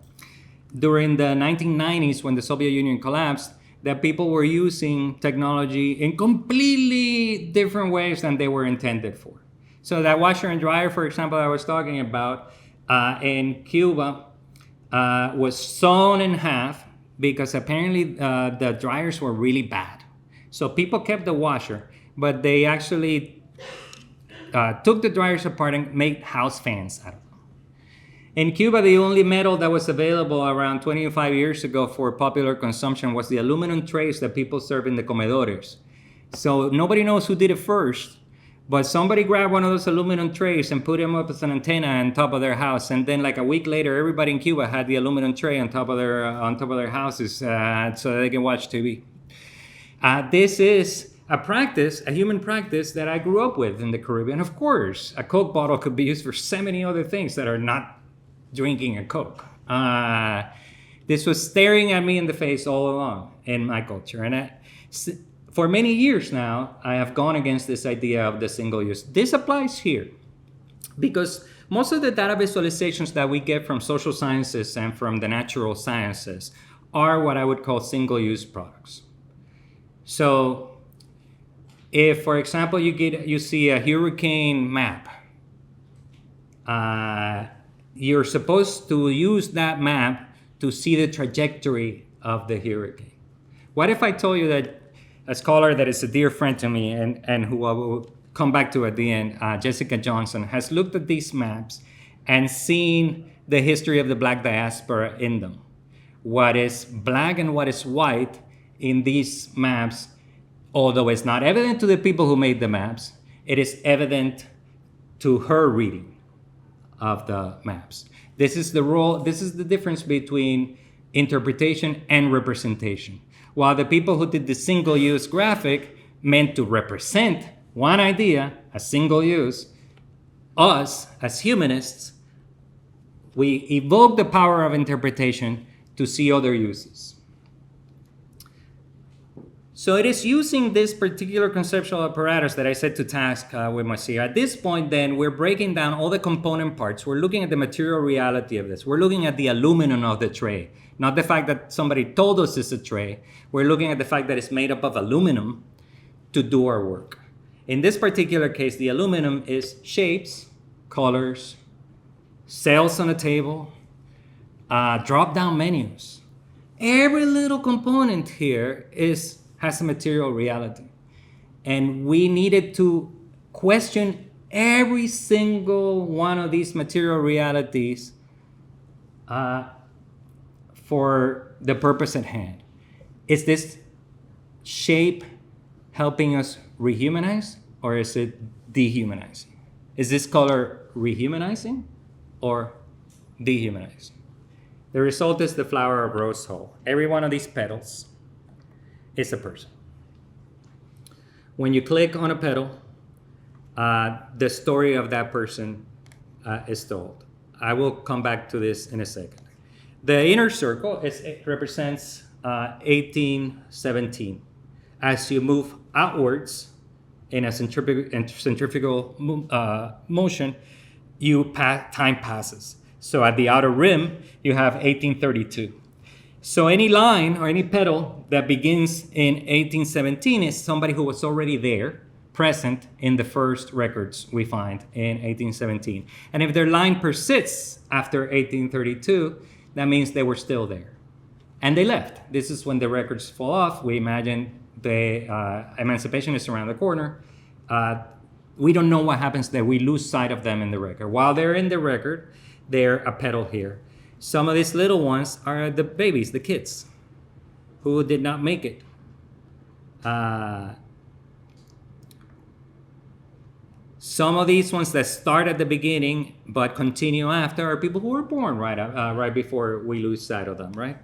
Speaker 3: During the 1990s, when the Soviet Union collapsed, that people were using technology in completely different ways than they were intended for. So that washer and dryer, for example, I was talking about in Cuba was sawn in half because apparently the dryers were really bad. So people kept the washer, but they actually took the dryers apart and made house fans out of them. In Cuba, the only metal that was available around 25 years ago for popular consumption was the aluminum trays that people serve in the comedores. So nobody knows who did it first, but somebody grabbed one of those aluminum trays and put them up as an antenna on top of their house. And then like a week later, everybody in Cuba had the aluminum tray on top of their houses so that they can watch TV. This is a practice, a human practice that I grew up with in the Caribbean. Of course, a Coke bottle could be used for so many other things that are not drinking a Coke. This was staring at me in the face all along in my culture. And for many years now, I have gone against this idea of the single use. This applies here because most of the data visualizations that we get from social sciences and from the natural sciences are what I would call single-use products. So if, for example, you see a hurricane map, you're supposed to use that map to see the trajectory of the hurricane. What if I told you that a scholar that is a dear friend to me and who I will come back to at the end, Jessica Johnson, has looked at these maps and seen the history of the Black diaspora in them. What is black and what is white in these maps, although it's not evident to the people who made the maps, it is evident to her reading of the maps. This is the difference between interpretation and representation. While the people who did the single-use graphic meant to represent one idea, a single use, us as humanists, we evoke the power of interpretation to see other uses. So it is using this particular conceptual apparatus that I set to task with Moacir. At this point, then, we're breaking down all the component parts. We're looking at the material reality of this. We're looking at the aluminum of the tray, not the fact that somebody told us it's a tray. We're looking at the fact that it's made up of aluminum to do our work. In this particular case, the aluminum is shapes, colors, cells on a table, drop-down menus. Every little component here has a material reality. And we needed to question every single one of these material realities for the purpose at hand. Is this shape helping us rehumanize, or is it dehumanizing? Is this color rehumanizing or dehumanizing? The result is the flower of Rose Hall. Every one of these petals is a person. When you click on a petal, the story of that person is told. I will come back to this in a second. The inner circle represents 1817. As you move outwards in a centrifugal motion, time passes. So at the outer rim, you have 1832. So any line or any petal that begins in 1817 is somebody who was already there, present in the first records we find in 1817. And if their line persists after 1832, that means they were still there. And they left. This is when the records fall off. We imagine the emancipation is around the corner. We don't know what happens there. We lose sight of them in the record. While they're in the record, they're a petal here. Some of these little ones are the babies, the kids, who did not make it. Some of these ones that start at the beginning but continue after are people who were born right before we lose sight of them, right?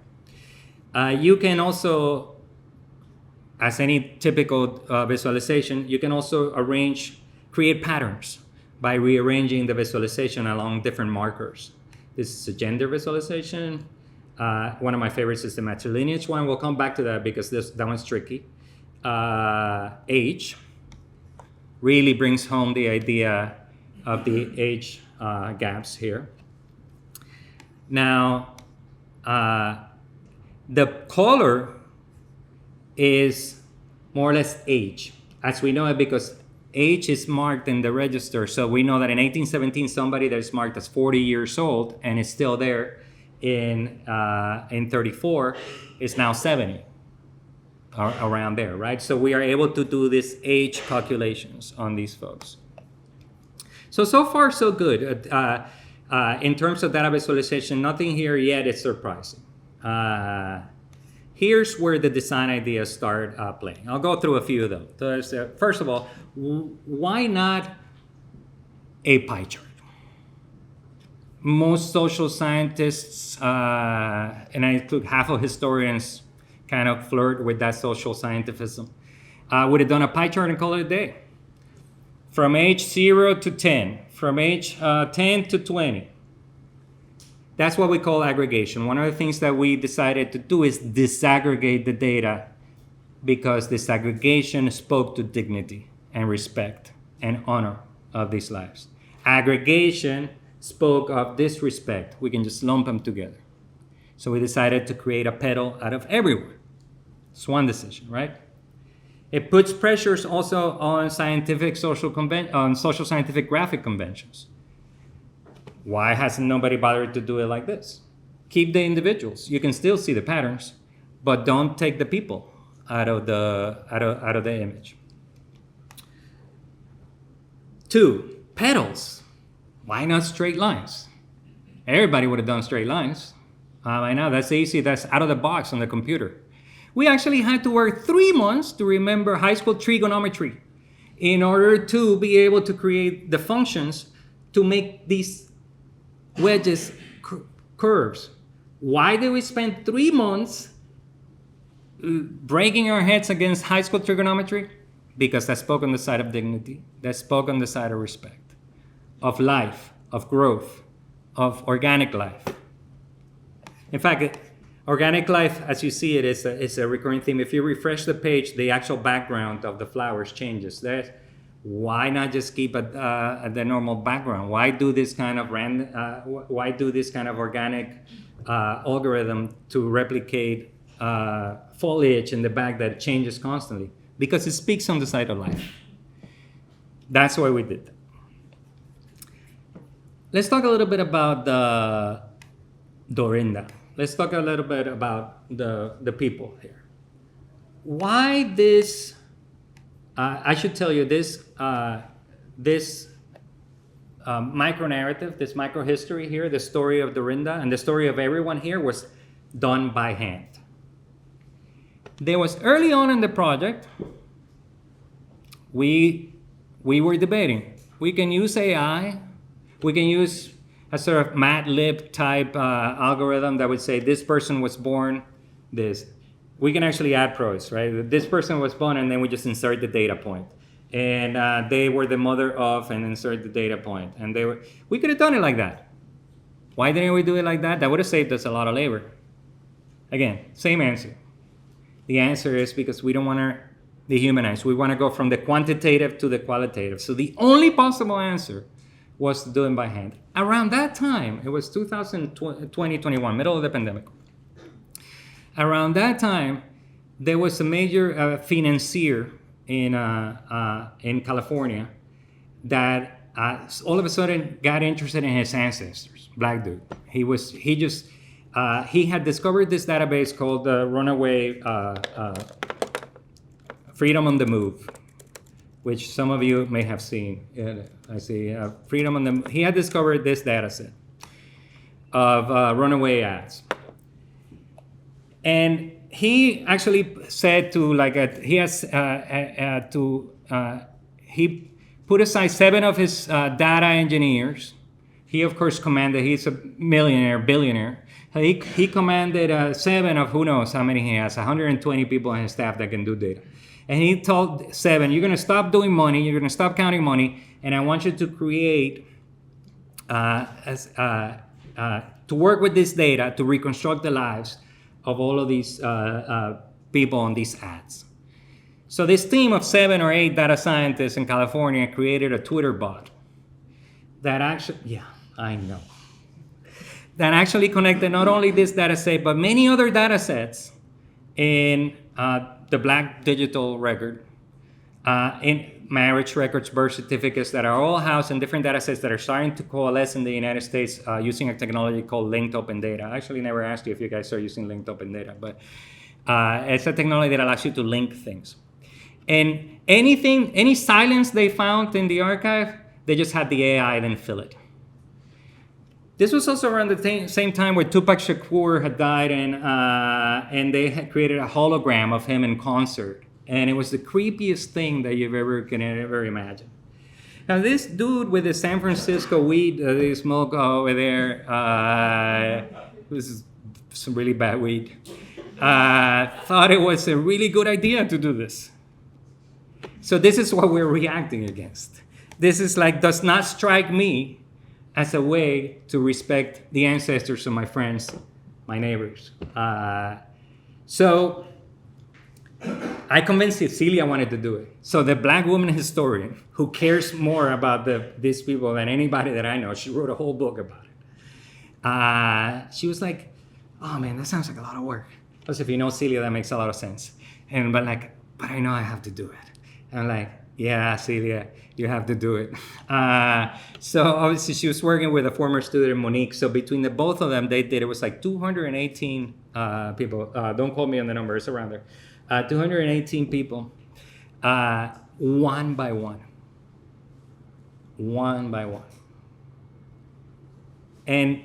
Speaker 3: You can also, as any typical visualization, you can also create patterns by rearranging the visualization along different markers. This is a gender visualization. One of my favorites is the matrilineage one. We'll come back to that because that one's tricky. Age really brings home the idea of the age gaps here. Now, the color is more or less age, as we know it, because age is marked in the register. So we know that in 1817, somebody that is marked as 40 years old and is still there in 34 is now 70, or around there, right? So we are able to do this age calculations on these folks. So far, so good. In terms of data visualization, nothing here yet is surprising. Here's where the design ideas start playing. I'll go through a few of them. So first of all, why not a pie chart? Most social scientists, and I include half of historians, kind of flirt with that social scientificism, would have done a pie chart and call it a day. From age 0 to 10, from age 10 to 20. That's what we call aggregation. One of the things that we decided to do is disaggregate the data, because disaggregation spoke to dignity and respect and honor of these lives. Aggregation spoke of disrespect. We can just lump them together. So we decided to create a petal out of everyone. It's one decision, right? It puts pressures also on social scientific graphic conventions. Why hasn't nobody bothered to do it like this? Keep the individuals. You can still see the patterns, but don't take the people out of the image. 2, petals. Why not straight lines? Everybody would have done straight lines. I know, that's easy. That's out of the box on the computer. We actually had to work 3 months to remember high school trigonometry in order to be able to create the functions to make these wedges curves. Why did we spend 3 months breaking our heads against high school trigonometry? Because that spoke on the side of dignity. That spoke on the side of respect, of life, of growth, of organic life. In fact, organic life, as you see it, is a recurring theme. If you refresh the page, the actual background of the flowers changes. Why not just keep the normal background? Why do this kind of why do this kind of organic algorithm to replicate foliage in the back that changes constantly? Because it speaks on the side of life. That's why we did that. Let's talk a little bit about the Dorinda. Let's talk a little bit about the people here. Why this? I should tell you this micro-narrative, this micro-history here, the story of Dorinda and the story of everyone here was done by hand. There was early on in the project, we were debating. we can use AI. We can use a sort of MATLib type algorithm that would say this person was born this. We can actually add pros, right? This person was born, and then we just insert the data point. And they were the mother of, and insert the data point. And we could have done it like that. Why didn't we do it like that? That would have saved us a lot of labor. Again, same answer. The answer is because we don't want to dehumanize. We want to go from the quantitative to the qualitative. So the only possible answer was to do it by hand. Around that time, it was 2021, middle of the pandemic. Around that time, there was a major financier in California that all of a sudden got interested in his ancestors. Black dude. He had discovered this database called Runaway Freedom on the Move, which some of you may have seen. I see Freedom on the Move. He had discovered this data set of runaway ads. And he actually said he put aside 7 of his data engineers. He, of course, commanded, he's a billionaire. He commanded 7 of who knows how many he has, 120 people on his staff that can do data. And he told 7, you're going to stop doing money, you're going to stop counting money, and I want you to create, to work with this data to reconstruct the lives of all of these people on these ads. So this team of 7 or 8 data scientists in California created a Twitter bot that actually, that actually connected not only this data set, but many other data sets in the Black digital record, in marriage records, birth certificates that are all housed in different data sets that are starting to coalesce in the United States using a technology called linked open data. I actually never asked you if you guys are using linked open data, but it's a technology that allows you to link things. And any silence they found in the archive, they just had the AI then fill it. This was also around the same time where Tupac Shakur had died, and they had created a hologram of him in concert. And it was the creepiest thing that you can ever imagine. Now, this dude with the San Francisco weed they smoke over there, this is some really bad weed, thought it was a really good idea to do this. So this is what we're reacting against. This is does not strike me as a way to respect the ancestors of my friends, my neighbors. So I convinced Celia wanted to do it. So the Black woman historian who cares more about these people than anybody that I know, she wrote a whole book about it. She was like, oh man, that sounds like a lot of work. Plus, if you know Celia, that makes a lot of sense. But I know I have to do it. And I'm like, yeah, Celia, you have to do it. So obviously she was working with a former student, Monique. So between the both of them, it was 218 people. Don't quote me on the number, it's around there. 218 people, one by one. And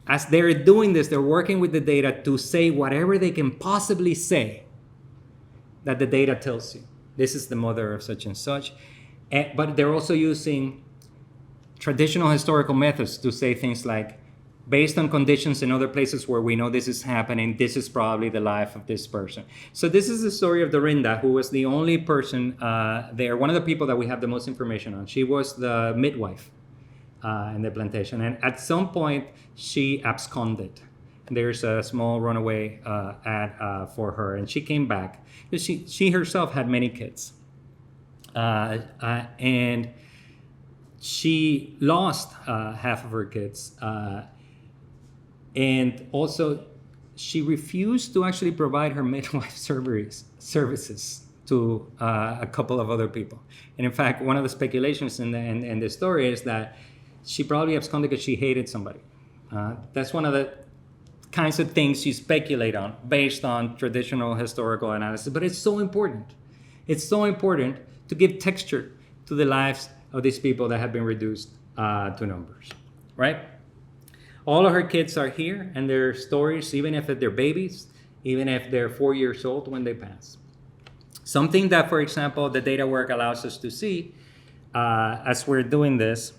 Speaker 3: as they're doing this, they're working with the data to say whatever they can possibly say that the data tells you. This is the mother of such and such. But they're also using traditional historical methods to say things like, based on conditions in other places where we know this is happening, this is probably the life of this person. So this is the story of Dorinda, who was the only person there, one of the people that we have the most information on. She was the midwife in the plantation. And at some point, she absconded. There's a small runaway ad for her, and she came back. She herself had many kids. And she lost half of her kids. And also, she refused to actually provide her midwife services to a couple of other people. And in fact, one of the speculations in the story is that she probably absconded because she hated somebody. That's one of the kinds of things you speculate on based on traditional historical analysis. But it's so important. It's so important to give texture to the lives of these people that have been reduced to numbers, right? All of her kids are here, and their stories, even if they're babies, even if they're 4 years old when they pass. Something that, for example, the data work allows us to see as we're doing this,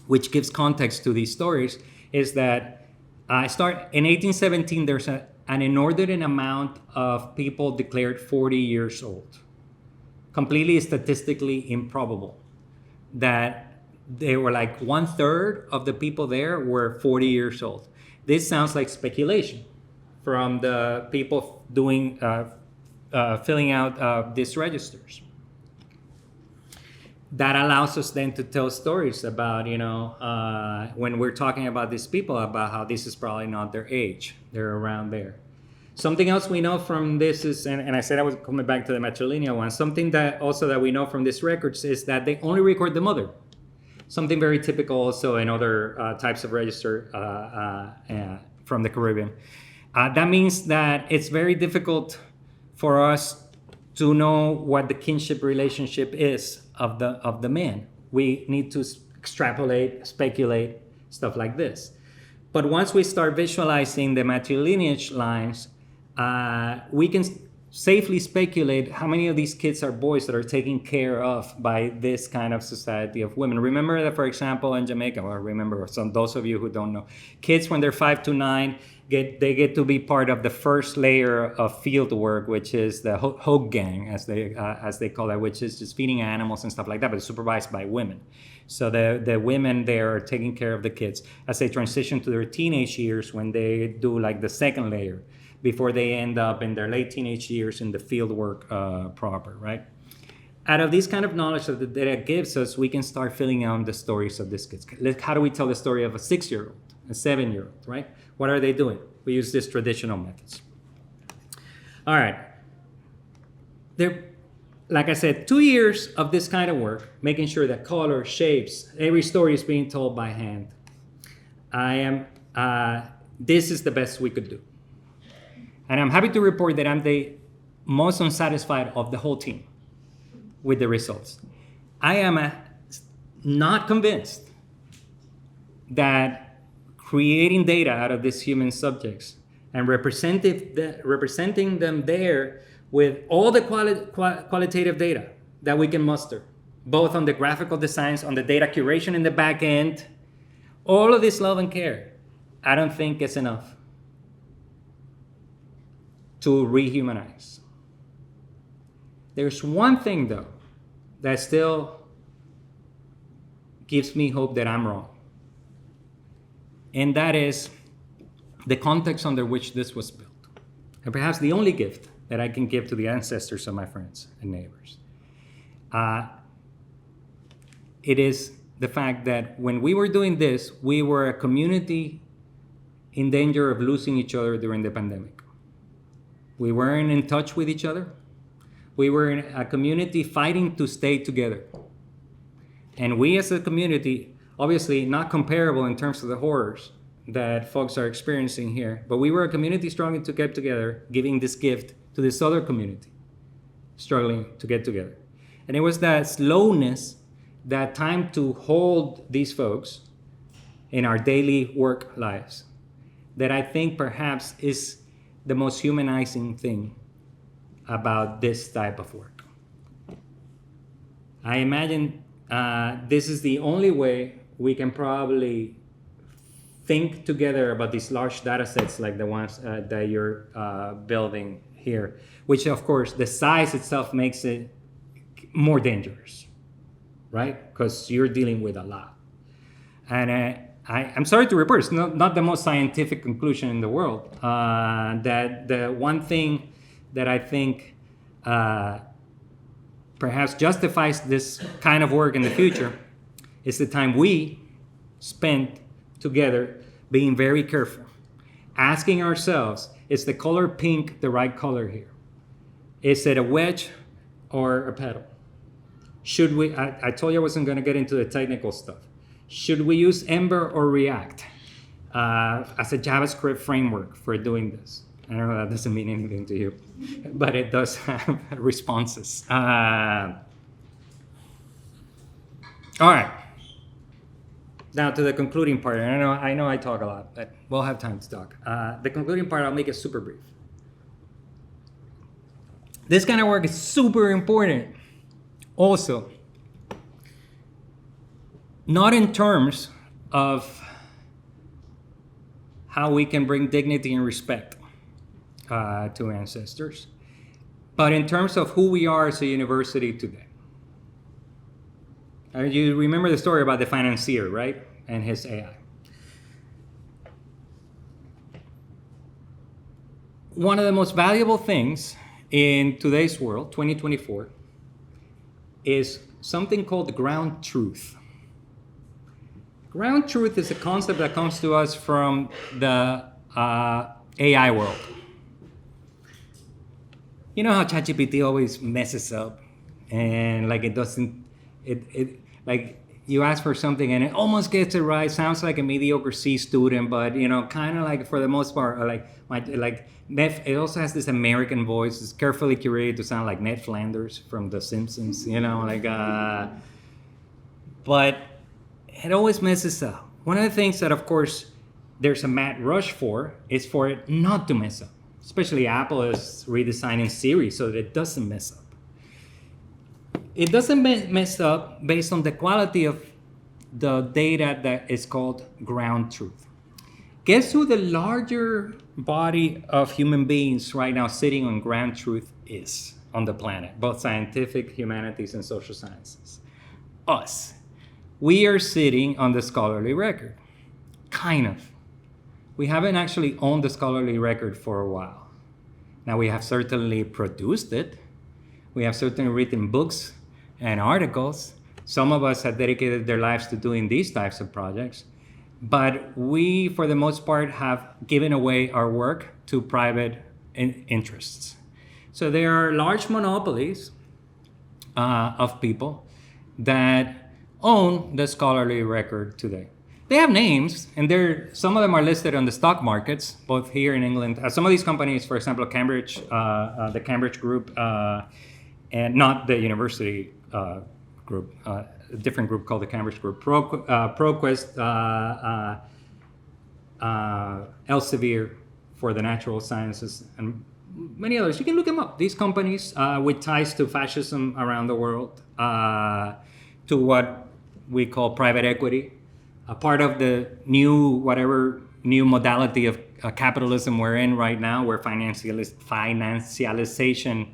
Speaker 3: which gives context to these stories, is that in 1817, there's an inordinate amount of people declared 40 years old. Completely statistically improbable that they were like 1/3 of the people there were 40 years old. This sounds like speculation from the people doing filling out these registers. That allows us then to tell stories about, when we're talking about these people, about how this is probably not their age. They're around there. Something else we know from this is, and I said I was coming back to the matrilineal one, something that we know from these records is that they only record the mother. Something very typical also in other types of register from the Caribbean. That means that it's very difficult for us to know what the kinship relationship is of the man. We need to extrapolate, speculate, stuff like this. But once we start visualizing the matrilineage lines, we can safely speculate how many of these kids are boys that are taken care of by this kind of society of women. Remember that, for example, in Jamaica, or remember those of you who don't know, kids when they're 5 to 9, they get to be part of the first layer of field work, which is the hog gang, as they call it, which is just feeding animals and stuff like that, but it's supervised by women. So the women there are taking care of the kids as they transition to their teenage years, when they do like the second layer, before they end up in their late teenage years in the field work proper, right? Out of this kind of knowledge that the data gives us, we can start filling out the stories of these kids. How do we tell the story of a 6-year-old, a 7-year-old, right? What are they doing? We use these traditional methods. All right. Like I said, 2 years of this kind of work, making sure that color, shapes, every story is being told by hand. This is the best we could do. And I'm happy to report that I'm the most unsatisfied of the whole team with the results. I am not convinced that creating data out of these human subjects and representing them there with all the qualitative data that we can muster, both on the graphical designs, on the data curation in the back end, all of this love and care, I don't think it's enough to rehumanize. There's one thing, though, that still gives me hope that I'm wrong. And that is the context under which this was built. And perhaps the only gift that I can give to the ancestors of my friends and neighbors. It is the fact that when we were doing this, we were a community in danger of losing each other during the pandemic. We weren't in touch with each other. We were in a community fighting to stay together. And we as a community, obviously not comparable in terms of the horrors that folks are experiencing here, but we were a community struggling to get together, giving this gift to this other community struggling to get together. And it was that slowness, that time to hold these folks in our daily work lives, that I think perhaps is the most humanizing thing about this type of work. I imagine this is the only way we can probably think together about these large data sets like the ones that you're building here, which of course the size itself makes it more dangerous, right? Because you're dealing with a lot. And I'm sorry to report, it's not the most scientific conclusion in the world. That the one thing that I think perhaps justifies this kind of work in the future is the time we spent together being very careful, asking ourselves, is the color pink the right color here? Is it a wedge or a petal? Should we, I told you I wasn't going to get into the technical stuff. Should we use Ember or React as a JavaScript framework for doing this? I don't know, that doesn't mean anything to you, but it does have responses. All right. Now to the concluding part. I know I talk a lot, but we'll have time to talk. The concluding part, I'll make it super brief. This kind of work is super important also not in terms of how we can bring dignity and respect to ancestors, but in terms of who we are as a university today. You remember the story about the financier, right? And his AI. One of the most valuable things in today's world, 2024, is something called ground truth. Ground truth is a concept that comes to us from the AI world. You know how ChatGPT always messes up and like it doesn't, like you ask for something and it almost gets it right, sounds like a mediocre C student, but you know, kind of like for the most part, it also has this American voice. It's carefully curated to sound like Ned Flanders from The Simpsons, you know, but it always messes up. One of the things that, of course, there's a mad rush for is for it not to mess up. Especially Apple is redesigning Siri so that it doesn't mess up. It doesn't mess up based on the quality of the data that is called ground truth. Guess who the larger body of human beings right now sitting on ground truth is on the planet, both scientific, humanities, and social sciences? Us. We are sitting on the scholarly record. Kind of. We haven't actually owned the scholarly record for a while. Now, we have certainly produced it. We have certainly written books and articles. Some of us have dedicated their lives to doing these types of projects. But we, for the most part, have given away our work to private interests. So there are large monopolies of people that own the scholarly record today. They have names, and some of them are listed on the stock markets, both here in England. Some of these companies, for example, Cambridge, the Cambridge Group, and not the university group, a different group called the Cambridge Group, ProQuest, Elsevier for the natural sciences, and many others. You can look them up. These companies with ties to fascism around the world, to what we call private equity, a part of the new modality of capitalism we're in right now, where financialization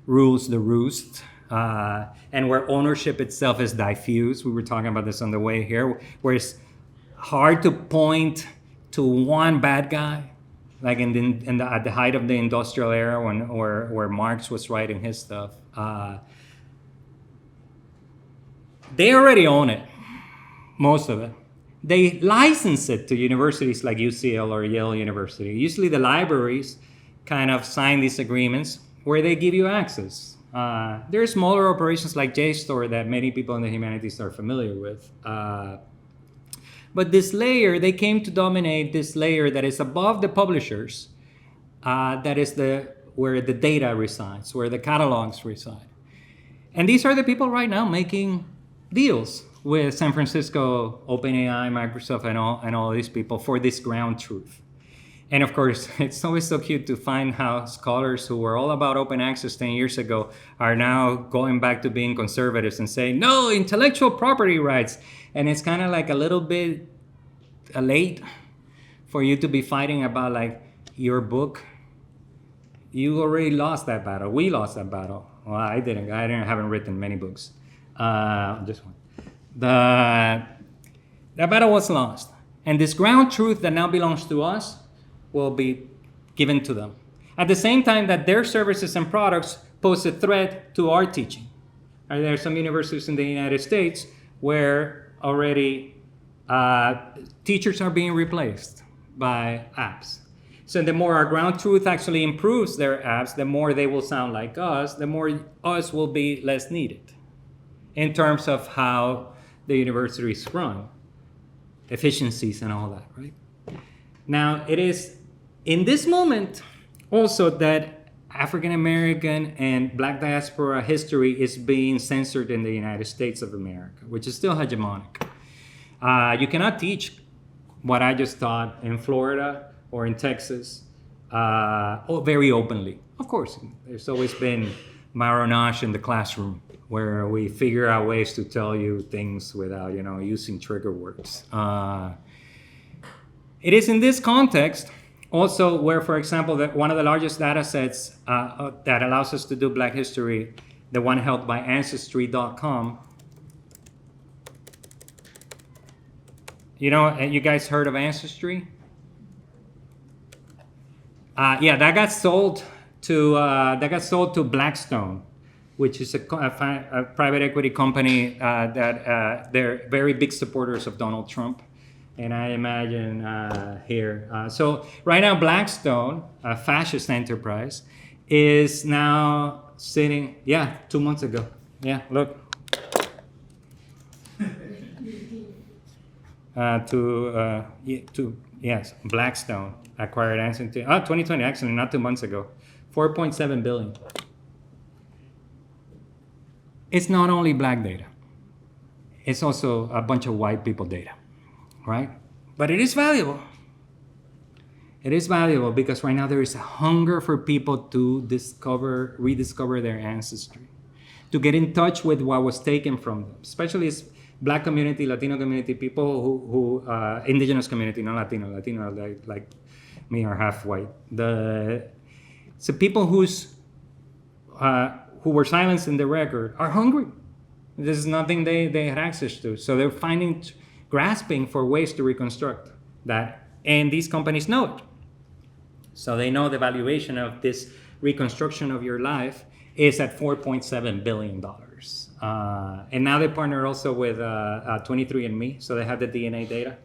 Speaker 3: rules the roost, and where ownership itself is diffuse. We were talking about this on the way here, where it's hard to point to one bad guy, like at the height of the industrial era where Marx was writing his stuff. They already own it, most of it. They license it to universities like UCL or Yale University. Usually the libraries kind of sign these agreements where they give you access. There are smaller operations like JSTOR that many people in the humanities are familiar with. But this layer, they came to dominate this layer that is above the publishers, that is where the data resides, where the catalogs reside. And these are the people right now making deals with San Francisco, OpenAI, Microsoft, and all these people for this ground truth. And of course, it's always so cute to find how scholars who were all about open access 10 years ago are now going back to being conservatives and saying, no, intellectual property rights. And it's kind of like a little bit late for you to be fighting about like your book. You already lost that battle. We lost that battle. Well, I haven't written many books. Just one. That battle was lost. And this ground truth that now belongs to us will be given to them. At the same time that their services and products pose a threat to our teaching. There are some universities in the United States where already teachers are being replaced by apps. So the more our ground truth actually improves their apps, the more they will sound like us, the more us will be less needed in terms of how the university is run, efficiencies and all that, right? Now, it is in this moment also that African American and Black diaspora history is being censored in the United States of America, which is still hegemonic. You cannot teach what I just taught in Florida or in Texas very openly. Of course, there's always been marronage in the classroom, where we figure out ways to tell you things without, using trigger words. It is in this context also where, for example, one of the largest data sets that allows us to do Black history, the one held by Ancestry.com. You guys heard of Ancestry? Yeah, that got sold to Blackstone, which is a private equity company that they're very big supporters of Donald Trump. And I imagine here. So right now, Blackstone, a fascist enterprise, is now sitting, 2 months ago. Yeah, look. Yes, Blackstone acquired Ancestry. 2020, actually, not 2 months ago. 4.7 billion. It's not only Black data. It's also a bunch of white people data, right? But it is valuable. It is valuable because right now there is a hunger for people to rediscover their ancestry, to get in touch with what was taken from them, especially as Black community, Latino community, people who indigenous community, not Latino like me are half white. So people who were silenced in the record are hungry. There's nothing they had access to. So they're grasping for ways to reconstruct that. And these companies know it. So they know the valuation of this reconstruction of your life is at $4.7 billion. And now they partner also with 23andMe, so they have the DNA data.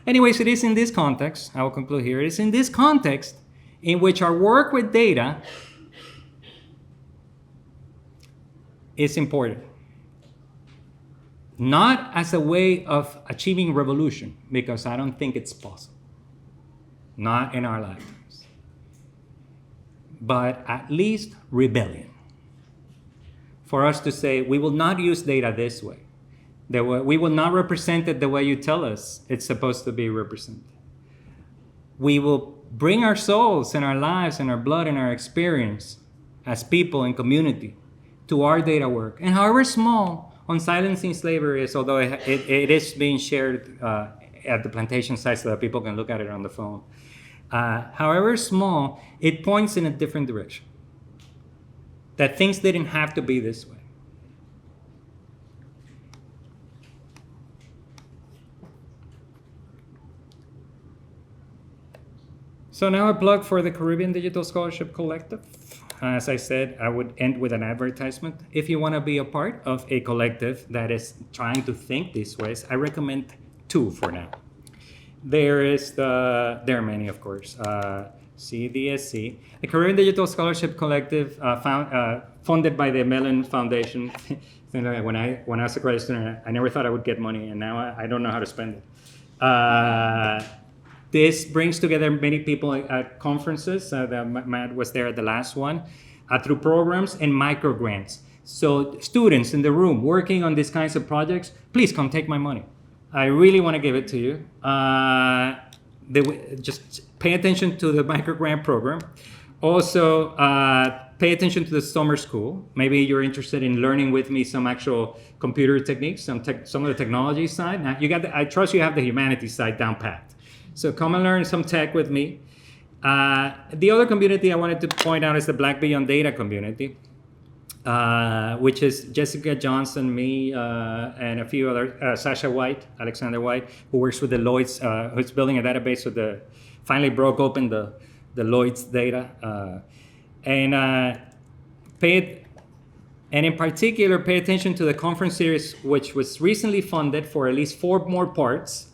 Speaker 3: Anyways, it is in this context, I will conclude here, it is in this context in which our work with data is important. Not as a way of achieving revolution, because I don't think it's possible. Not in our lifetimes. But at least rebellion. For us to say, we will not use data this way. We will not represent it the way you tell us it's supposed to be represented. We will bring our souls and our lives and our blood and our experience as people in community to our data work. And however small, on silencing slavery is, although it is being shared at the plantation site so that people can look at it on the phone. However small, it points in a different direction. That things didn't have to be this way. So now a plug for the Caribbean Digital Scholarship Collective. As I said, I would end with an advertisement. If you want to be a part of a collective that is trying to think these ways, I recommend 2 for now. There are many, of course. CDSC, the Caribbean Digital Scholarship Collective, funded by the Mellon Foundation. When I was a graduate student, I never thought I would get money, and now I don't know how to spend it. This brings together many people at conferences. Matt was there at the last one, through programs and micro grants. So students in the room working on these kinds of projects, please come take my money. I really want to give it to you. Just pay attention to the micro grant program. Also, pay attention to the summer school. Maybe you're interested in learning with me some actual computer techniques, some of the technology side. Now, I trust you have the humanities side down pat. So come and learn some tech with me. The other community I wanted to point out is the Black Beyond Data community, which is Jessica Johnson, me, and a few other, Sasha White, Alexander White, who works with the Lloyd's, who's building a database finally broke open the Lloyd's data. And in particular, pay attention to the conference series, which was recently funded for at least 4 more parts,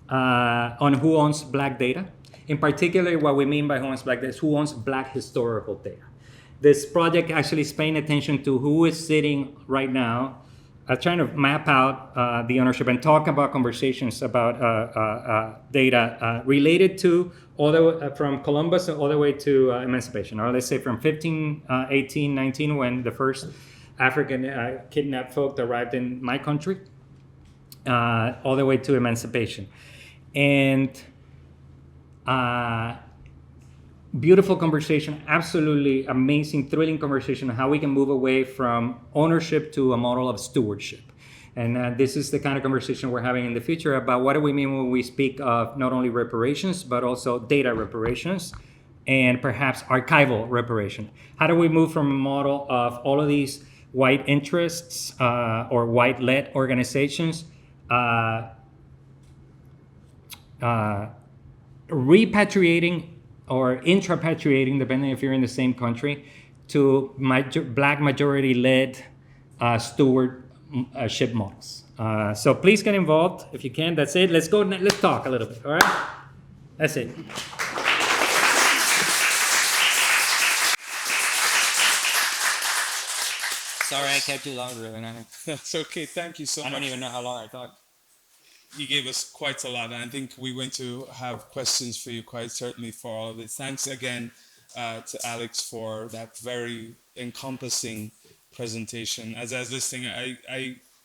Speaker 3: on who owns Black data. In particular, what we mean by who owns Black data is who owns Black historical data. This project actually is paying attention to who is sitting right now, trying to map out the ownership and talk about conversations about data related to from Columbus all the way to emancipation, or let's say from 1518, 19, when the first African kidnapped folk arrived in my country, all the way to emancipation. And beautiful conversation, absolutely amazing, thrilling conversation on how we can move away from ownership to a model of stewardship. And this is the kind of conversation we're having in the future about what do we mean when we speak of not only reparations, but also data reparations and perhaps archival reparation. How do we move from a model of all of these white interests or white-led organizations repatriating or intrapatriating, depending if you're in the same country, to black majority-led stewardship models. So please get involved if you can. That's it. Let's go. Let's talk a little bit. All right. That's it. Sorry, I kept you longer than I.
Speaker 1: That's okay. Thank you so much.
Speaker 3: I don't even know how long I talked.
Speaker 1: You gave us quite a lot, and I think we're going to have questions for you quite certainly for all of this. Thanks again to Alex for that very encompassing presentation. As I was listening,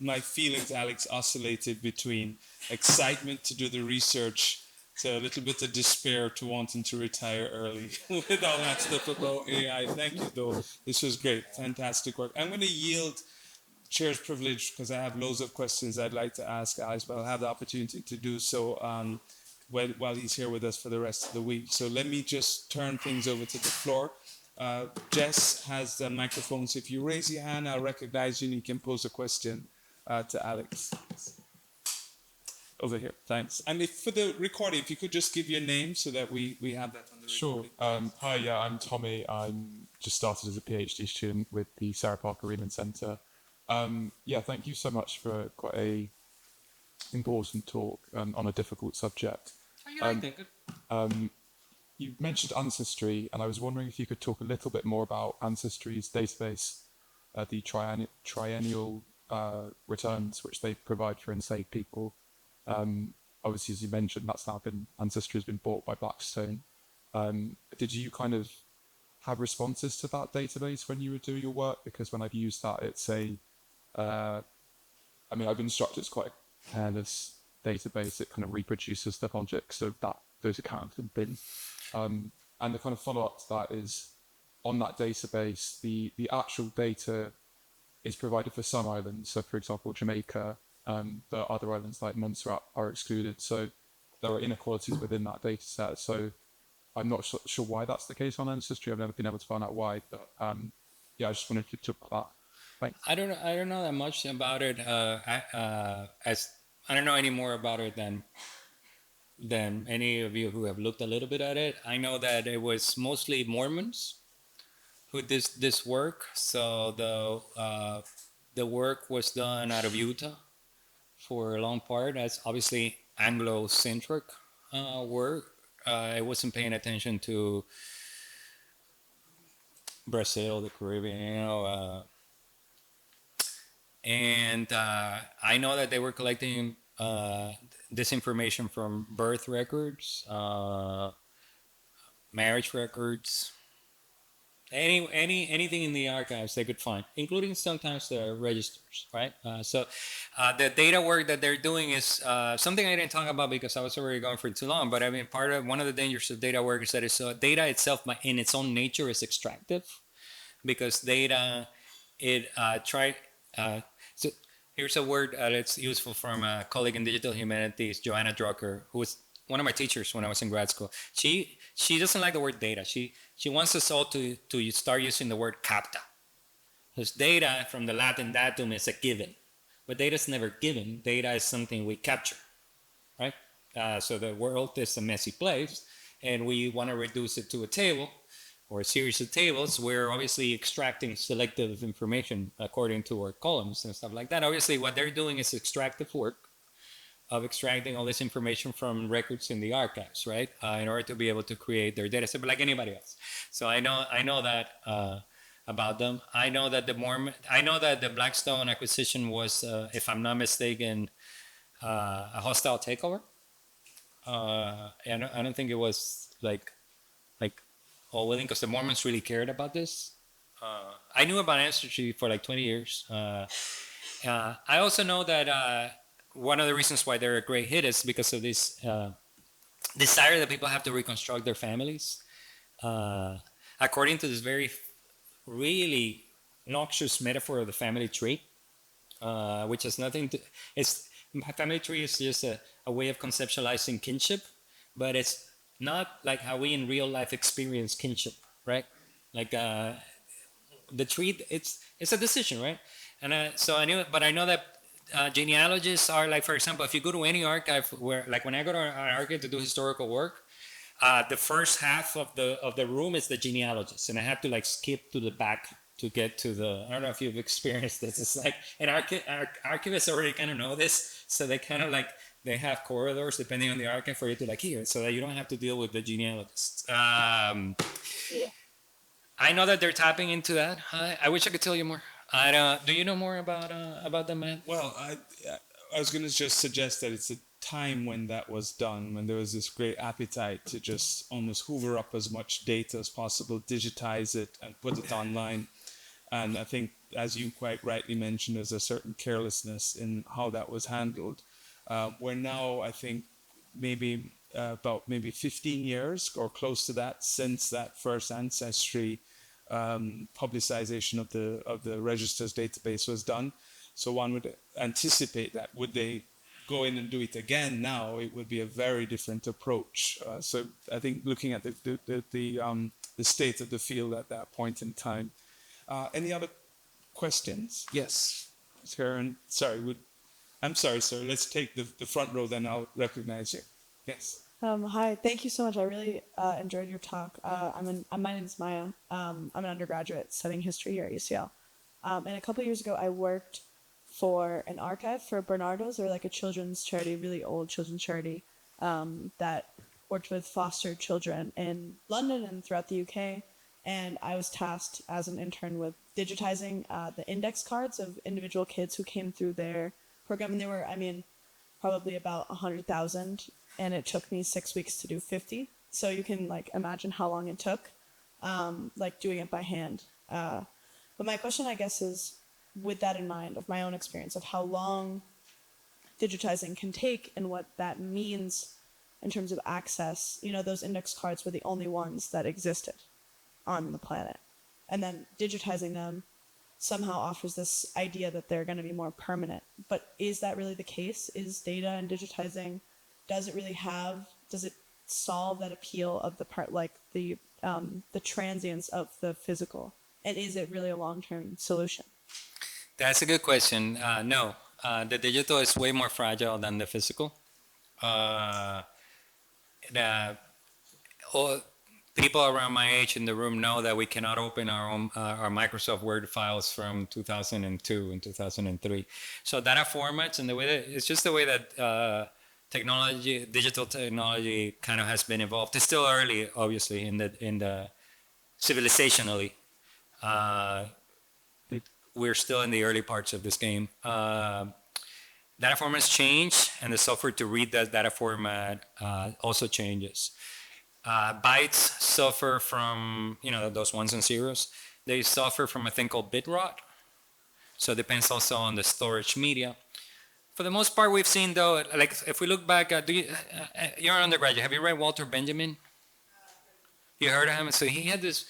Speaker 1: my feelings, Alex, oscillated between excitement to do the research to a little bit of despair to wanting to retire early with all that stuff about AI. Thank you, though. This was great. Fantastic work. I'm going to yield chair's privilege because I have loads of questions I'd like to ask Alex, but I'll have the opportunity to do so while he's here with us for the rest of the week. So let me just turn things over to the floor. Jess has the microphone, so if you raise your hand, I'll recognize you and you can pose a question to Alex. Over here, thanks. And if for the recording, if you could just give your name so that we have that on the recording.
Speaker 4: Sure. Hi, yeah, I'm Tommy. I'm just started as a PhD student with the Sarah Parker Riemann Centre. Yeah, thank you so much for quite a important talk on a difficult subject. You mentioned Ancestry, and I was wondering if you could talk a little bit more about Ancestry's database, the triennial returns which they provide for enslaved people. Obviously, as you mentioned, Ancestry has been bought by Blackstone. Did you kind of have responses to that database when you were doing your work? Because when I've used that, it's I've been instructed it's quite a careless database. It kind of reproduces the logic, so those accounts have been. And the kind of follow-up to that is, on that database, the actual data is provided for some islands. So, for example, Jamaica, the other islands like Montserrat are excluded. So there are inequalities within that data set. So I'm not sure why that's the case on Ancestry. I've never been able to find out why, but yeah, I just wanted to talk about that. Thanks.
Speaker 3: I don't know that much about it. As I don't know any more about it than any of you who have looked a little bit at it. I know that it was mostly Mormons who did this work. So the work was done out of Utah for a long part. That's obviously Anglo-centric work. I wasn't paying attention to Brazil, the Caribbean, and I know that they were collecting this information from birth records, marriage records, anything in the archives they could find, including sometimes the registers, right? So the data work that they're doing is something I didn't talk about because I was already going for too long. But I mean, one of the dangers of data work is that data itself, in its own nature, is extractive, because data so here's a word that's useful from a colleague in digital humanities, Joanna Drucker, who was one of my teachers when I was in grad school. She doesn't like the word data. She wants us all to start using the word capta. Because data from the Latin datum is a given. But data is never given. Data is something we capture, right? So the world is a messy place, and we want to reduce it to a table or a series of tables. We're obviously extracting selective information according to our columns and stuff like that. Obviously, what they're doing is extractive work of extracting all this information from records in the archives, right? In order to be able to create their data set, but like anybody else. So I know that about them. I know that the Blackstone acquisition was, if I'm not mistaken, a hostile takeover. And I don't think it was like all willing, because the Mormons really cared about this. I knew about Ancestry for like 20 years. I also know that one of the reasons why they're a great hit is because of this desire that people have to reconstruct their families. according to this very really noxious metaphor of the family tree, which has nothing to. It's family tree is just a way of conceptualizing kinship, but it's not like how we in real life experience kinship, right? Like the tree, it's a decision, right? And so I knew, but I know that genealogists are like, for example, if you go to any archive, where like when I go to an archive to do historical work, the first half of the room is the genealogist, and I have to like skip to the back to get to the. I don't know if you've experienced this. It's like, and archivists already kind of know this, so they kind of like they have corridors depending on the archive for you to like hear, so that you don't have to deal with the genealogists. I know that they're tapping into that. I wish I could tell you more. I don't. Do you know more about them, man?
Speaker 1: Well, I was going to just suggest that it's a time when that was done, when there was this great appetite to just almost hoover up as much data as possible, digitize it, and put it online. And I think, as you quite rightly mentioned, there's a certain carelessness in how that was handled. Where now, I think, maybe about maybe 15 years or close to that since that first ancestry publicization of the registers database was done. So one would anticipate that would they go in and do it again now, it would be a very different approach. So I think looking at the state of the field at that point in time. Any other questions? Yes, Karen. Sorry, I'm sorry, sir. Let's take the front row, then I'll recognize you. Yes.
Speaker 5: Hi, thank you so much. I really enjoyed your talk. My name is Maya. I'm an undergraduate studying history here at UCL. And a couple years ago, I worked for an archive for Bernardo's. They're like a children's charity, really old children's charity that worked with foster children in London and throughout the UK. And I was tasked as an intern with digitizing the index cards of individual kids who came through their program. And there were, probably about 100,000. And it took me 6 weeks to do 50. So you can like imagine how long it took, like doing it by hand. But my question, I guess, is with that in mind, of my own experience of how long digitizing can take and what that means in terms of access. You know, those index cards were the only ones that existed on the planet. And then digitizing them somehow offers this idea that they're going to be more permanent. But is that really the case? Is data and digitizing, does it solve that appeal of the part, like the transience of the physical? And is it really a long-term solution?
Speaker 3: That's a good question. No, the digital is way more fragile than the physical. All people around my age in the room know that we cannot open our Microsoft Word files from 2002 and 2003. So data formats and the way that it's just the way that digital technology kind of has been evolved. It's still early, obviously, in the civilizationally. We're still in the early parts of this game. Data formats change, and the software to read that data format also changes. Bytes suffer from, those ones and zeros. They suffer from a thing called bit rot. So it depends also on the storage media. For the most part, we've seen, though, like if we look back, you're an undergraduate. Have you read Walter Benjamin? You heard of him? So he had this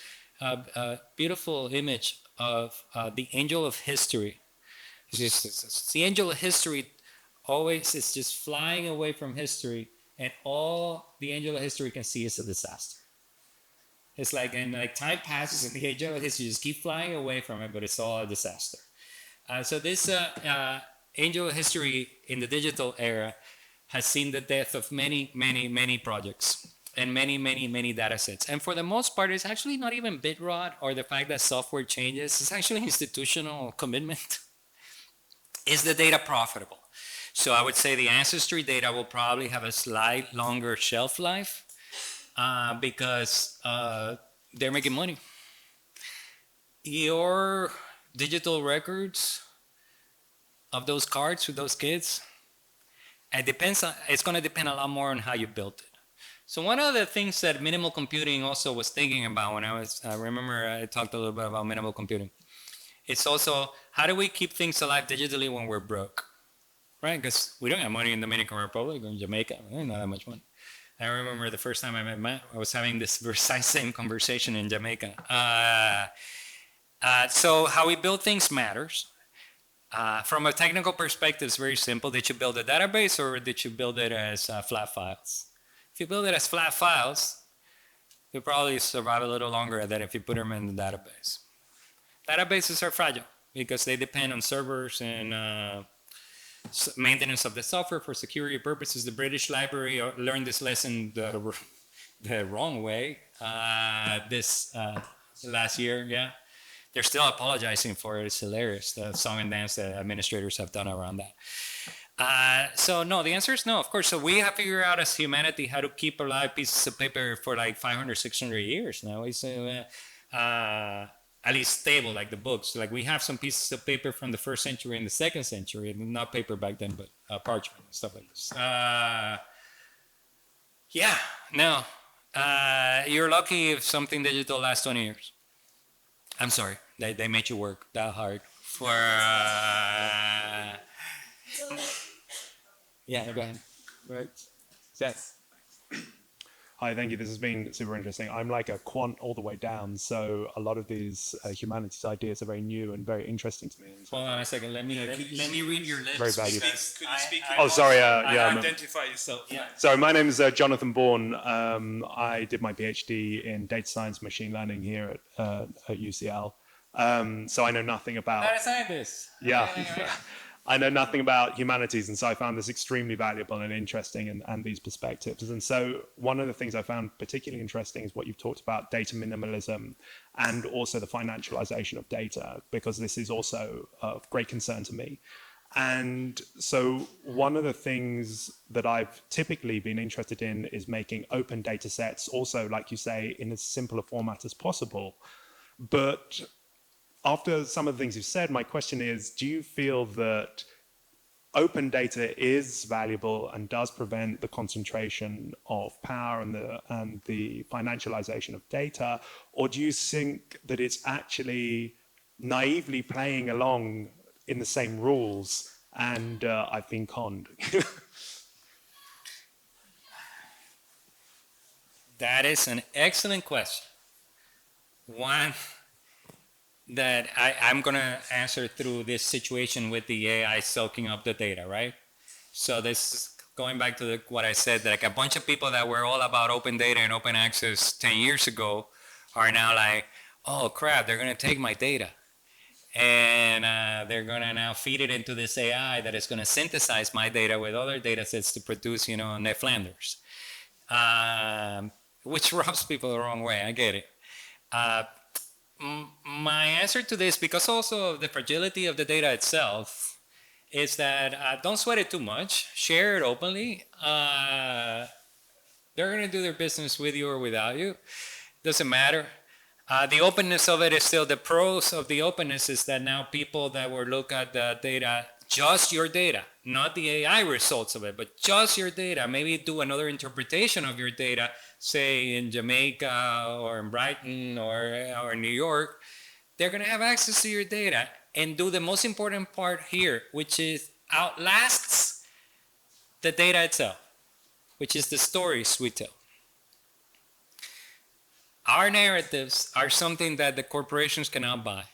Speaker 3: beautiful image of the angel of history. The angel of history always is just flying away from history, and all the angel of history can see is a disaster. It's like, and like time passes, and the angel of history just keep flying away from it, but it's all a disaster. So this angel of history in the digital era has seen the death of many, many, many projects and many, many, many data sets. And for the most part, it's actually not even bit rot or the fact that software changes. It's actually institutional commitment. Is the data profitable? So I would say the ancestry data will probably have a slight longer shelf life because they're making money. Your digital records of those cards with those kids, it's going to depend a lot more on how you built it. So one of the things that minimal computing also was thinking about when I remember I talked a little bit about minimal computing. It's also, how do we keep things alive digitally when we're broke, right? Because we don't have money in the Dominican Republic or in Jamaica. We don't have that much money. I remember the first time I met Matt, I was having this precise same conversation in Jamaica. So how we build things matters. From a technical perspective, it's very simple. Did you build a database or did you build it as flat files? If you build it as flat files, you'll probably survive a little longer than if you put them in the database. Databases are fragile because they depend on servers and maintenance of the software for security purposes. The British Library learned this lesson the wrong way this last year, yeah. They're still apologizing for it. It's hilarious, the song and dance that administrators have done around that. So no, the answer is no, of course. So we have figured out as humanity how to keep alive pieces of paper for like 500, 600 years now. We say, at least stable, like the books. Like we have some pieces of paper from the 1st century and the 2nd century, not paper back then, but parchment and stuff like this. Yeah, no. You're lucky if something digital lasts 20 years. I'm sorry, they made you work that hard for. Yeah, go ahead.
Speaker 4: Right. Yes.
Speaker 6: Hi, thank you. This has been super interesting. I'm like a quant all the way down, so a lot of these humanities ideas are very new and very interesting to me.
Speaker 3: Hold on a second. Let me read your lips.
Speaker 6: Very valuable.
Speaker 1: Could you speak?
Speaker 6: Oh, sorry. Yeah.
Speaker 1: Identify yourself.
Speaker 3: Yeah.
Speaker 6: Sorry, my name is Jonathan Bourne. I did my PhD in data science machine learning here at UCL. So I know nothing about.
Speaker 3: Data scientist.
Speaker 6: Yeah. I know nothing about humanities, and so I found this extremely valuable and interesting, and these perspectives. And so one of the things I found particularly interesting is what you've talked about, data minimalism, and also the financialization of data, because this is also of great concern to me. And so one of the things that I've typically been interested in is making open data sets, also, like you say, in as simple a format as possible. But after some of the things you've said, my question is, do you feel that open data is valuable and does prevent the concentration of power and the financialization of data? Or do you think that it's actually naively playing along in the same rules and I've been conned?
Speaker 3: That is an excellent question. One that I'm going to answer through this situation with the AI soaking up the data, right? So this is going back to what I said, that like a bunch of people that were all about open data and open access 10 years ago are now like, oh crap, they're going to take my data. And they're going to now feed it into this AI that is going to synthesize my data with other data sets to produce, Ned Flanders, which rubs people the wrong way. I get it. My answer to this, because also of the fragility of the data itself, is that don't sweat it too much. Share it openly. They're going to do their business with you or without you. Doesn't matter. The openness of it is still, the pros of the openness is that now people that will look at the data, just your data, not the AI results of it, but just your data, maybe do another interpretation of your data, say in Jamaica or in Brighton or New York, they're going to have access to your data and do the most important part here, which is outlasts the data itself, which is the stories we tell. Our narratives are something that the corporations cannot buy.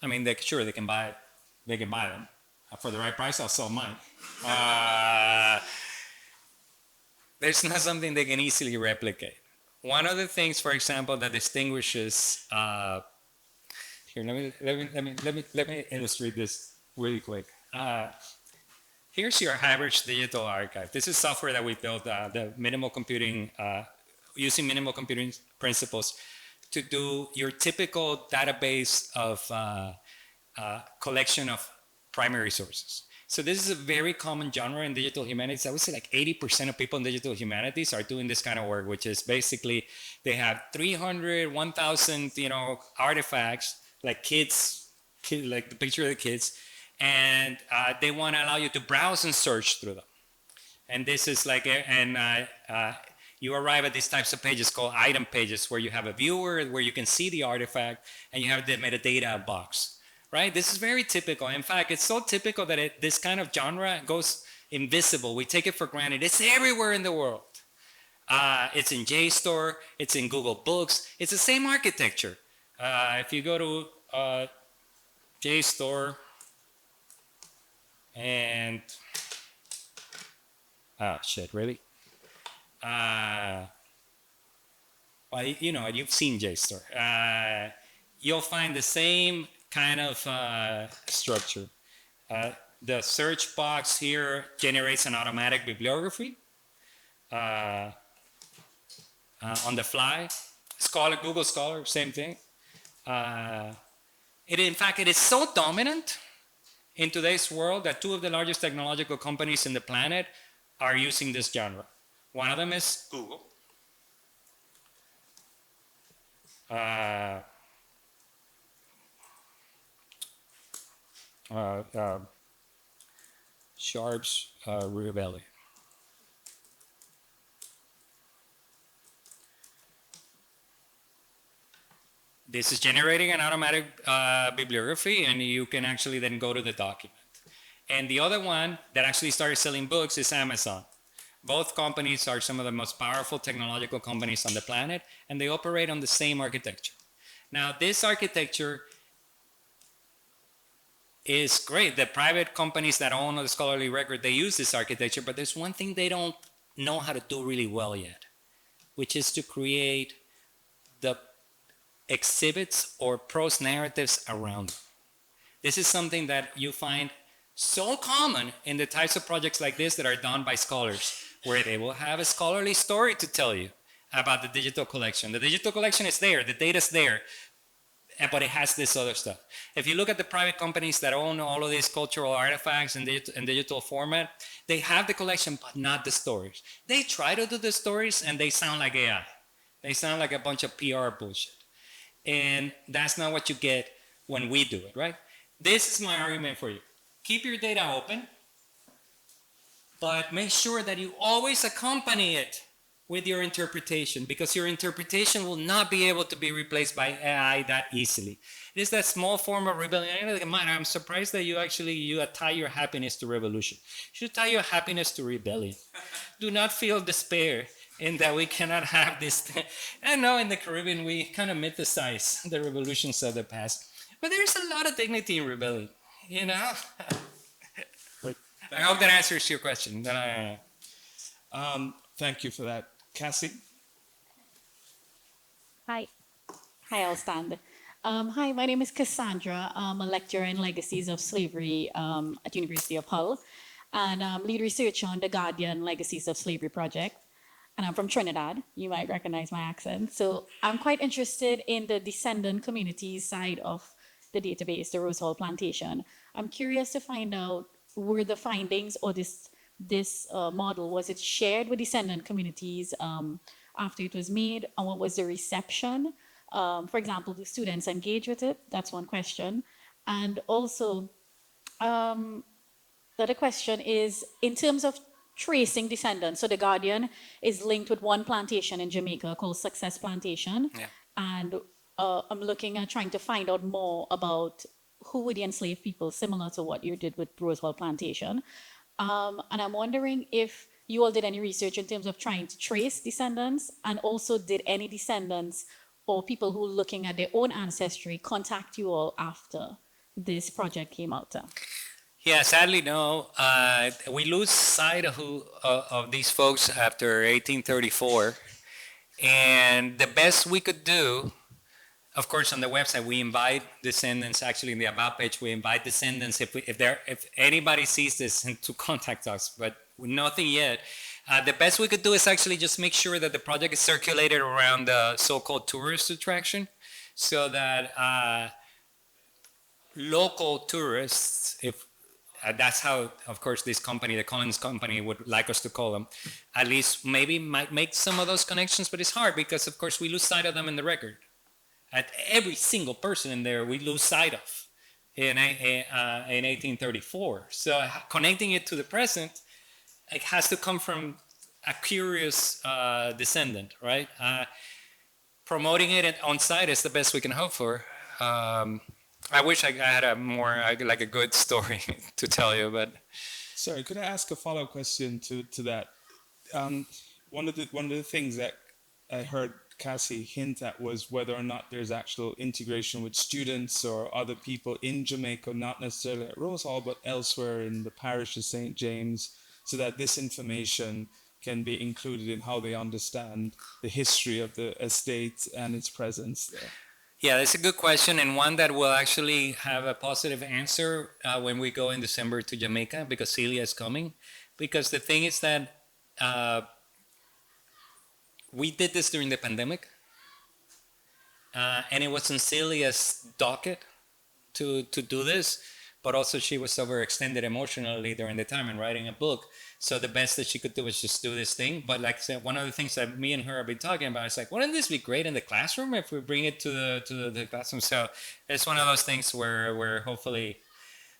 Speaker 3: I mean, they can buy it. They can buy them. For the right price, I'll sell mine. There's not something they can easily replicate. One of the things, for example, that distinguishes here, let me illustrate this really quick. Here's your average digital archive. This is software that we built, the minimal computing, using minimal computing principles to do your typical database of collection of primary sources. So this is a very common genre in digital humanities. I would say like 80% of people in digital humanities are doing this kind of work, which is basically they have 300, 1,000, artifacts, like like the picture of the kids, and they want to allow you to browse and search through them. And this is like, you arrive at these types of pages called item pages, where you have a viewer, where you can see the artifact, and you have the metadata box. Right? This is very typical. In fact, it's so typical that this kind of genre goes invisible. We take it for granted. It's everywhere in the world. It's in JSTOR, it's in Google Books, it's the same architecture. If you go to JSTOR and, oh shit, really? Well, you know, you've seen JSTOR. You'll find the same kind of structure. The search box here generates an automatic bibliography on the fly. Scholar, Google Scholar, same thing. In fact, it is so dominant in today's world that two of the largest technological companies in the planet are using this genre. One of them is Google. Sharp's Rebellion. This is generating an automatic bibliography, and you can actually then go to the document. And the other one that actually started selling books is Amazon. Both companies are some of the most powerful technological companies on the planet, and they operate on the same architecture. Now, this architecture is great. The private companies that own the scholarly record, they use this architecture, but there's one thing they don't know how to do really well yet, which is to create the exhibits or prose narratives around them. This is something that you find so common in the types of projects like this that are done by scholars, where they will have a scholarly story to tell you about the digital collection. The digital collection is there, the data's there, but it has this other stuff. If you look at the private companies that own all of these cultural artifacts in digital format, they have the collection, but not the stories. They try to do the stories, and they sound like AI. They sound like a bunch of PR bullshit. And that's not what you get when we do it, right? This is my argument for you. Keep your data open, but make sure that you always accompany it with your interpretation, because your interpretation will not be able to be replaced by AI that easily. It is that small form of rebellion. I'm surprised that you tie your happiness to revolution. You should tie your happiness to rebellion. Do not feel despair in that we cannot have this. I know in the Caribbean we kind of mythicize the revolutions of the past, but there's a lot of dignity in rebellion, you know? I hope that answers your question.
Speaker 7: Thank you for that. Cassie?
Speaker 8: Hi. Hi, I'll stand. Hi, my name is Cassandra. I'm a lecturer in Legacies of Slavery at University of Hull, and lead researcher on the Guardian Legacies of Slavery project. And I'm from Trinidad. You might recognize my accent. So I'm quite interested in the descendant communities side of the database, the Rose Hall Plantation. I'm curious to find out, were the findings or this model, was it shared with descendant communities after it was made, and what was the reception? For example, do students engage with it? That's one question. And also, the other question is, in terms of tracing descendants, so the Guardian is linked with one plantation in Jamaica called Success Plantation.
Speaker 3: Yeah.
Speaker 8: And I'm looking at trying to find out more about who were the enslaved people, similar to what you did with Rose Hall Plantation. And I'm wondering if you all did any research in terms of trying to trace descendants, and also did any descendants or people who were looking at their own ancestry contact you all after this project came out?
Speaker 3: Yeah, sadly, no. We lose sight of these folks after 1834. And the best we could do, of course, on the website, we invite descendants. Actually, in the About page, we invite descendants if anybody sees this to contact us, but nothing yet. The best we could do is actually just make sure that the project is circulated around the so-called tourist attraction, so that local tourists, if that's how, of course, this company, the Collins Company, would like us to call them, at least maybe might make some of those connections, but it's hard because, of course, we lose sight of them in the record. At every single person in there, we lose sight of in 1834. So connecting it to the present, it has to come from a curious descendant, right? Promoting it on site is the best we can hope for. I wish I had a good story to tell you, but.
Speaker 7: Sorry, could I ask a follow-up question to that? one of the things that I heard Cassie hint at was whether or not there's actual integration with students or other people in Jamaica, not necessarily at Rose Hall, but elsewhere in the parish of St. James, so that this information can be included in how they understand the history of the estate and its presence there.
Speaker 3: Yeah, that's a good question, and one that will actually have a positive answer when we go in December to Jamaica, because Celia is coming. Because the thing is that we did this during the pandemic, and it was in Celia's docket to do this, but also she was overextended emotionally during the time and writing a book. So the best that she could do was just do this thing. But like I said, one of the things that me and her have been talking about is like, wouldn't this be great in the classroom if we bring it to the classroom? So it's one of those things where hopefully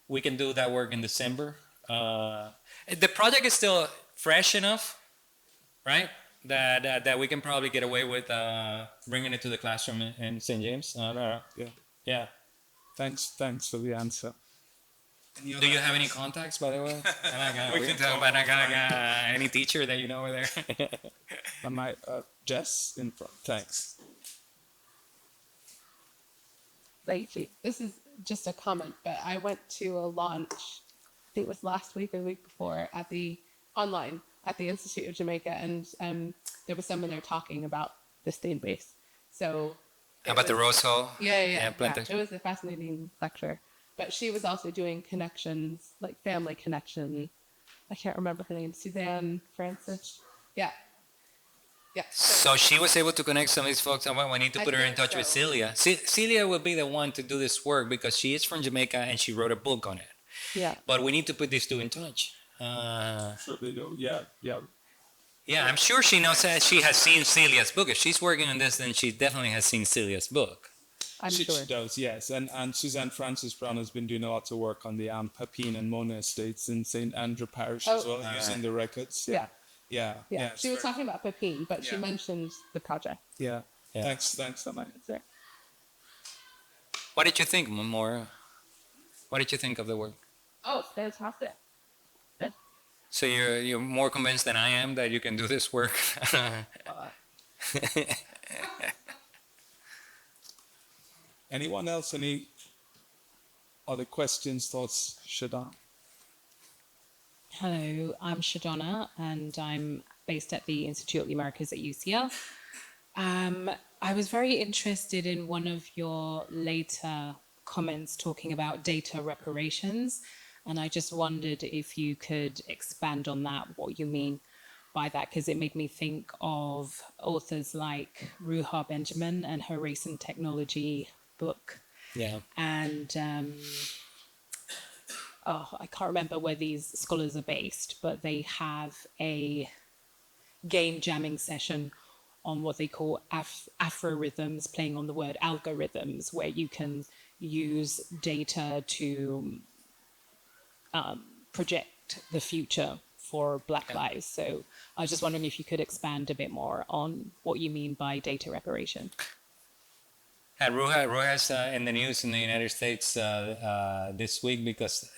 Speaker 3: we can do that work in December. The project is still fresh enough, right? That we can probably get away with bringing it to the classroom in St. James. Yeah.
Speaker 7: Thanks for the answer.
Speaker 3: Do you have any contacts, by the way? We can talk about any teacher that you know over there.
Speaker 7: I might, Jess in front. Thanks.
Speaker 9: Lately, this is just a comment, but I went to a launch, I think it was last week or the week before, at the Institute of Jamaica, and there was someone there talking about this database. So
Speaker 3: about the Rose Hall?
Speaker 9: Yeah.
Speaker 3: Plantation.
Speaker 9: It was a fascinating lecture. But she was also doing connections, like family connection. I can't remember her name. Suzanne Francis. Yeah.
Speaker 3: So she was able to connect some of these folks. We need to put her in touch with Celia. Celia will be the one to do this work because she is from Jamaica and she wrote a book on it.
Speaker 9: Yeah.
Speaker 3: But we need to put these two in touch.
Speaker 7: Sure they do. Yeah.
Speaker 3: Yeah, I'm sure she knows that she has seen Celia's book. If she's working on this, then she definitely has seen Celia's book.
Speaker 7: She does, yes. And Suzanne Francis Brown has been doing a lot of work on the Papine and Mona estates in St. Andrew Parish as well, using the records. Yeah.
Speaker 9: She was talking about Papine, but she mentioned the project.
Speaker 7: Yeah. Thanks, Samaya.
Speaker 9: Sorry.
Speaker 3: What did you think, Maura? What did you think of the work?
Speaker 9: Oh, fantastic.
Speaker 3: So you're more convinced than I am that you can do this work?
Speaker 7: Anyone else? Any other questions, thoughts? Shadon?
Speaker 10: Hello, I'm Shadonna, and I'm based at the Institute of the Americas at UCL. I was very interested in one of your later comments talking about data reparations, and I just wondered if you could expand on that, what you mean by that, because it made me think of authors like Ruha Benjamin and her Race and Technology book.
Speaker 3: Yeah.
Speaker 10: And I can't remember where these scholars are based, but they have a game jamming session on what they call Afro-rhythms, playing on the word algorithms, where you can use data to project the future for Black lives. So I was just wondering if you could expand a bit more on what you mean by data reparation.
Speaker 3: And Ruha's in the news in the United States this week because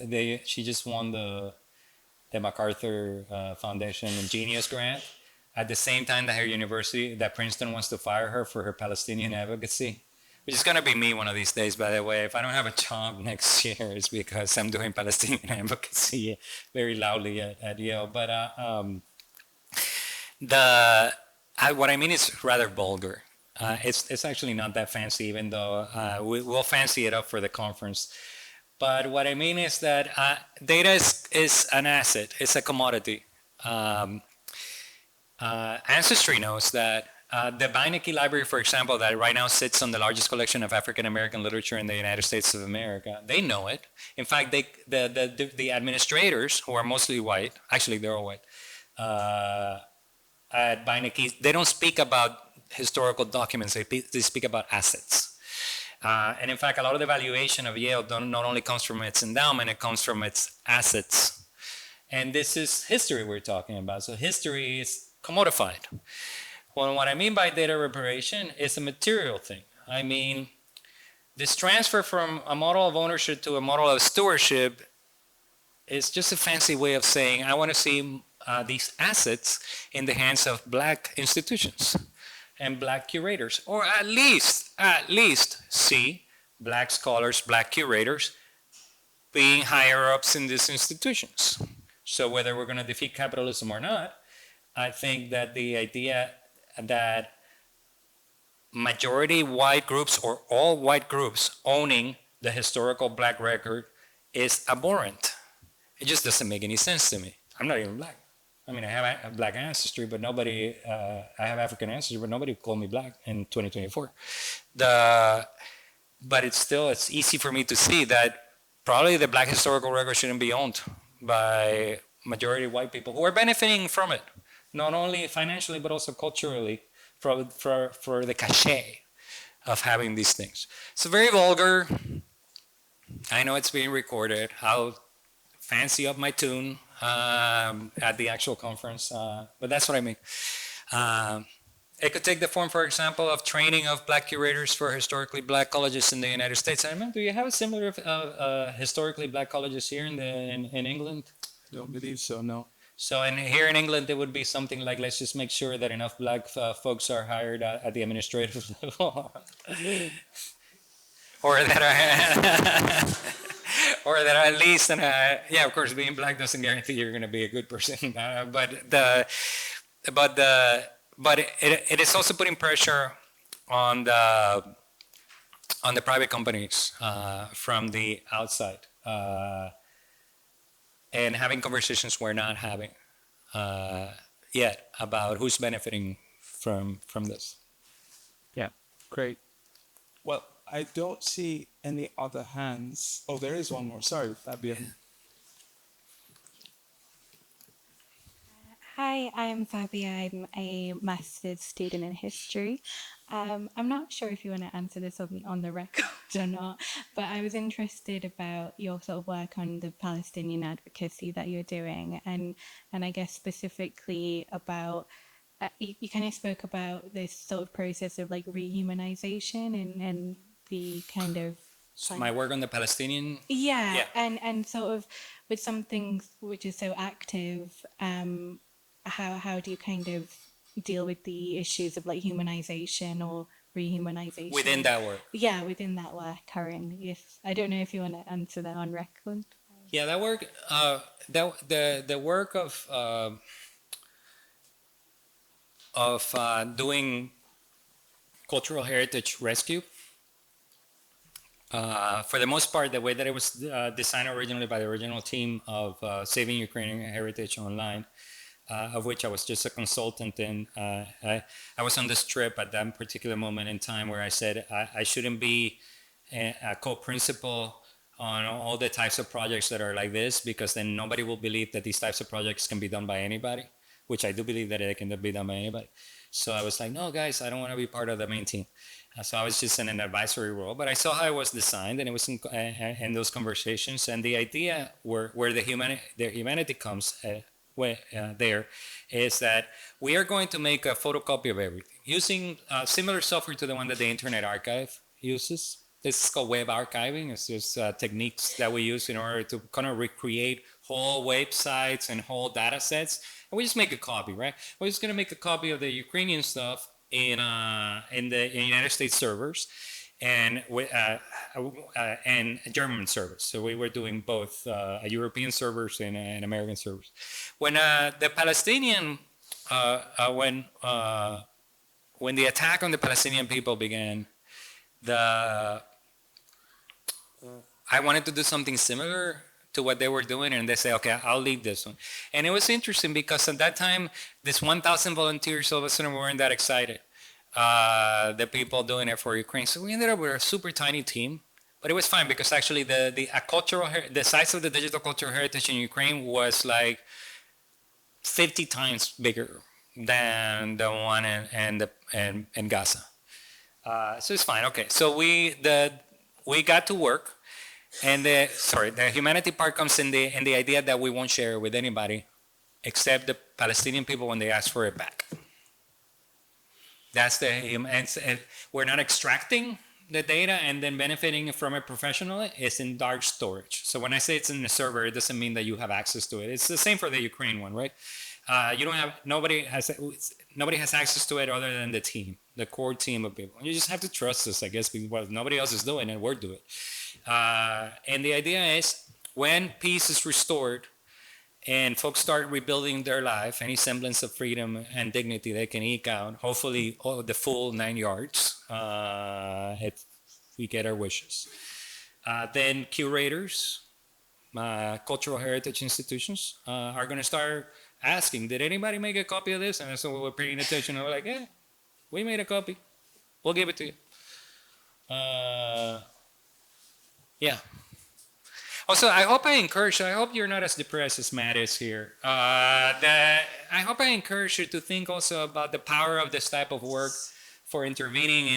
Speaker 3: she just won the MacArthur Foundation Genius Grant at the same time that her university, that Princeton wants to fire her for her Palestinian advocacy, which is going to be me one of these days, by the way. If I don't have a job next year, it's because I'm doing Palestinian advocacy very loudly at Yale. But what I mean is rather vulgar. It's actually not that fancy, even though we'll fancy it up for the conference. But what I mean is that data is an asset. It's a commodity. Ancestry knows that the Beinecke Library, for example, that right now sits on the largest collection of African American literature in the United States of America, they know it. In fact, the administrators, who are mostly white, actually they're all white, at Beinecke, they don't speak about historical documents, they speak about assets. And in fact, a lot of the valuation of Yale not only comes from its endowment, it comes from its assets. And this is history we're talking about. So history is commodified. Well, what I mean by data reparation is a material thing. I mean, this transfer from a model of ownership to a model of stewardship is just a fancy way of saying, I want to see these assets in the hands of black institutions and black curators, or at least see black scholars, black curators being higher ups in these institutions. So whether we're going to defeat capitalism or not, I think that the idea that majority white groups or all white groups owning the historical black record is abhorrent. It just doesn't make any sense to me. I'm not even black. I mean, I have a black ancestry, but nobody, I have African ancestry, but nobody called me black in 2024. But it's easy for me to see that probably the black historical record shouldn't be owned by majority white people who are benefiting from it, not only financially, but also culturally for the cachet of having these things. It's very vulgar. I know it's being recorded. I'll fancy up my tune at the actual conference, but that's what I mean. It could take the form, for example, of training of black curators for historically black colleges in the United States. I mean, do you have a similar historically black colleges here in England?
Speaker 7: I don't believe so, no.
Speaker 3: So here in England, it would be something like, let's just make sure that enough black folks are hired at the administrative level. or that are at least, yeah, of course, being black doesn't guarantee you're going to be a good person. But it is also putting pressure on the private companies from the outside. And having conversations we're not having yet about who's benefiting from this.
Speaker 4: Yeah, great.
Speaker 7: Well, I don't see any other hands. Oh, there is one more. Sorry, Fabia.
Speaker 11: Hi, I'm Fabia. I'm a master's student in history. I'm not sure if you want to answer this on the record or not, but I was interested about your sort of work on the Palestinian advocacy that you're doing, and I guess specifically about you kind of spoke about this sort of process of like re-humanization and the kind of
Speaker 3: my work on the Palestinian.
Speaker 11: Yeah. And sort of with something which is so active, how do you kind of deal with the issues of like humanization or rehumanization
Speaker 3: within that work?
Speaker 11: Yeah, within that work, Karen. Yes, I don't know if you want to answer that on record.
Speaker 3: Yeah, that work, the work of doing cultural heritage rescue. For the most part, the way that it was designed originally by the original team of Saving Ukrainian Heritage Online, of which I was just a consultant in. I was on this trip at that particular moment in time where I said I shouldn't be a co-principal on all the types of projects that are like this, because then nobody will believe that these types of projects can be done by anybody, which I do believe that it can be done by anybody. So I was like, no, guys, I don't want to be part of the main team. So I was just in an advisory role, but I saw how it was designed, and it was in those conversations. And the idea where the humanity comes there is that we are going to make a photocopy of everything using similar software to the one that the Internet Archive uses. This is called web archiving. It's just techniques that we use in order to kind of recreate whole websites and whole data sets. And we just make a copy, right? We're just going to make a copy of the Ukrainian stuff in the United States servers and German servers. So we were doing both European servers and American servers. When the Palestinian, when the attack on the Palestinian people began, I wanted to do something similar to what they were doing, and they say, okay, I'll lead this one. And it was interesting because at that time, this 1,000 volunteers all of a sudden weren't that excited, the people doing it for Ukraine. So we ended up with a super tiny team, but it was fine because actually the size of the digital cultural heritage in Ukraine was like 50 times bigger than the one in Gaza. So it's fine. Okay, so we got to work. And the humanity part comes in the idea that we won't share it with anybody except the Palestinian people when they ask for it back. That's and we're not extracting the data and then benefiting from it professionally. It's in dark storage. So when I say it's in the server, it doesn't mean that you have access to it. It's the same for the Ukraine one, right? You don't have nobody has access to it other than the team, the core team of people. You just have to trust us, I guess, because nobody else is doing it, we're doing it. And the idea is when peace is restored and folks start rebuilding their life, any semblance of freedom and dignity they can eke out, hopefully the full 9 yards, if we get our wishes. Then curators, cultural heritage institutions are going to start asking, did anybody make a copy of this? And so we're paying attention. And we're like, yeah, we made a copy. We'll give it to you. Yeah. Also, I hope you're not as depressed as Matt is here. I hope I encourage you to think also about the power of this type of work for intervening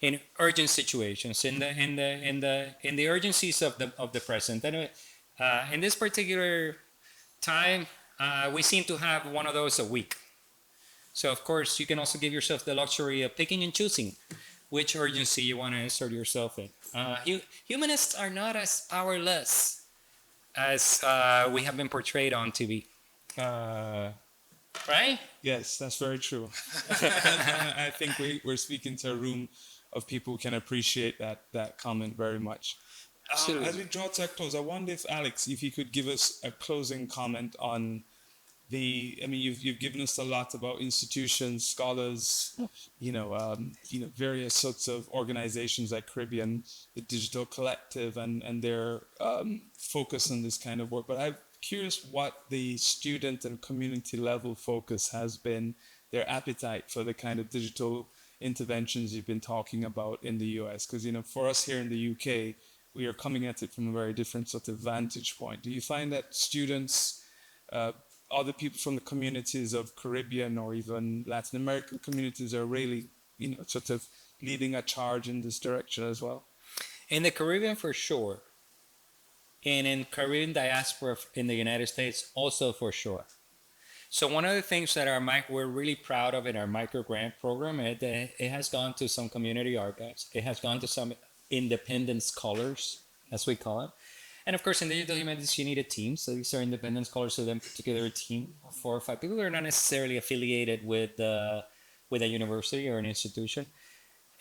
Speaker 3: in urgent situations, in the urgencies of the present. Anyway, in this particular time, we seem to have one of those a week. So of course, you can also give yourself the luxury of picking and choosing which urgency you want to insert yourself in. Humanists are not as powerless as we have been portrayed on TV. Right?
Speaker 7: Yes, that's very true. I think we're speaking to a room of people who can appreciate that comment very much. As we draw to a close, I wonder if Alex, if you could give us a closing comment on you've given us a lot about institutions, scholars, various sorts of organizations like Caribbean, the Digital Collective, and their focus on this kind of work. But I'm curious what the student and community level focus has been, their appetite for the kind of digital interventions you've been talking about in the US. Because, for us here in the UK, we are coming at it from a very different sort of vantage point. Do you find that students, other people from the communities of Caribbean or even Latin American communities are really, sort of leading a charge in this direction as well?
Speaker 3: In the Caribbean, for sure. And in Caribbean diaspora in the United States, also for sure. So one of the things that we're really proud of in our micro grant program is that it has gone to some community archives. It has gone to some independent scholars, as we call it. And of course, in digital humanities, you need a team. So these are independent scholars, so then put together a team of 4 or 5 people who are not necessarily affiliated with a university or an institution.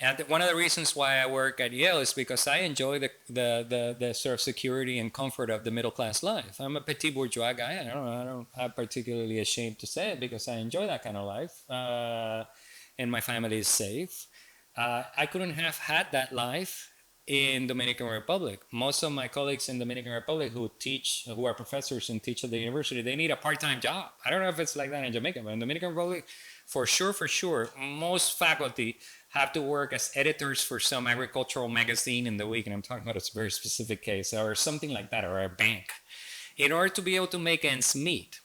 Speaker 3: And one of the reasons why I work at Yale is because I enjoy the sort of security and comfort of the middle class life. I'm a petit bourgeois guy. I'm particularly ashamed to say it because I enjoy that kind of life, and my family is safe. I couldn't have had that life in Dominican Republic. Most of my colleagues in Dominican Republic who are professors and teach at the university, they need a part-time job. I don't know if it's like that in Jamaica, but in Dominican Republic, for sure, most faculty have to work as editors for some agricultural magazine in the week, and I'm talking about a very specific case, or something like that, or a bank, in order to be able to make ends meet.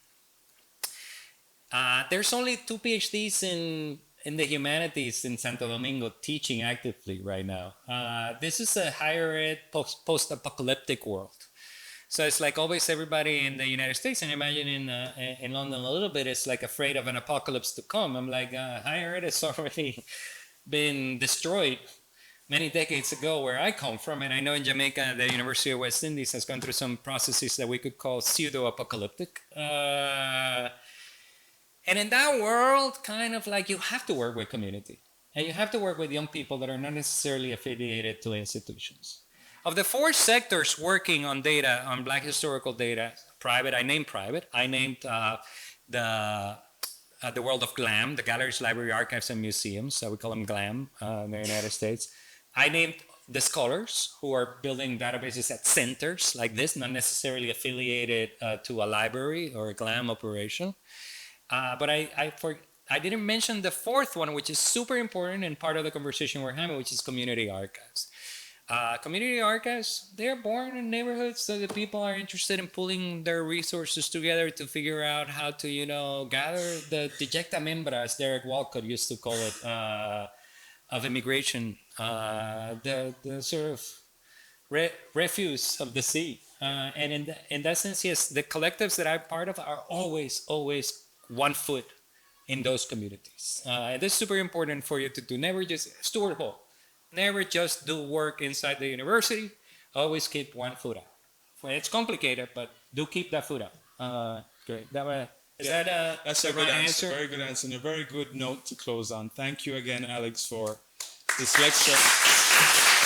Speaker 3: There's only 2 PhDs in the humanities in Santo Domingo teaching actively right now. This is a higher ed post-apocalyptic world. So it's like always everybody in the United States, and imagine in London a little bit, it's like afraid of an apocalypse to come. I'm like, higher ed has already been destroyed many decades ago where I come from. And I know in Jamaica, the University of West Indies has gone through some processes that we could call pseudo-apocalyptic. And in that world, kind of like you have to work with community. And you have to work with young people that are not necessarily affiliated to institutions. Of the 4 sectors working on data, on Black historical data, I named the world of GLAM, the Galleries, Library, Archives, and Museums. So we call them GLAM in the United States. I named the scholars who are building databases at centers like this, not necessarily affiliated to a library or a GLAM operation. But I didn't mention the 4th one, which is super important and part of the conversation we're having, which is community archives. Community archives, they're born in neighborhoods, so the people are interested in pulling their resources together to figure out how to, gather the dejecta membra, as Derek Walcott used to call it, of immigration, the sort of refuse of the sea. And in that sense, yes, the collectives that I'm part of are always 1 foot in those communities. And this is super important for you to do. Never just Stuart Hall. Never just do work inside the university. Always keep 1 foot out. Well, it's complicated, but do keep that foot out. Great. Is that
Speaker 7: That's
Speaker 3: the
Speaker 7: a good
Speaker 3: right
Speaker 7: answer. Very good answer, and a very good note to close on. Thank you again, Alex, for this lecture.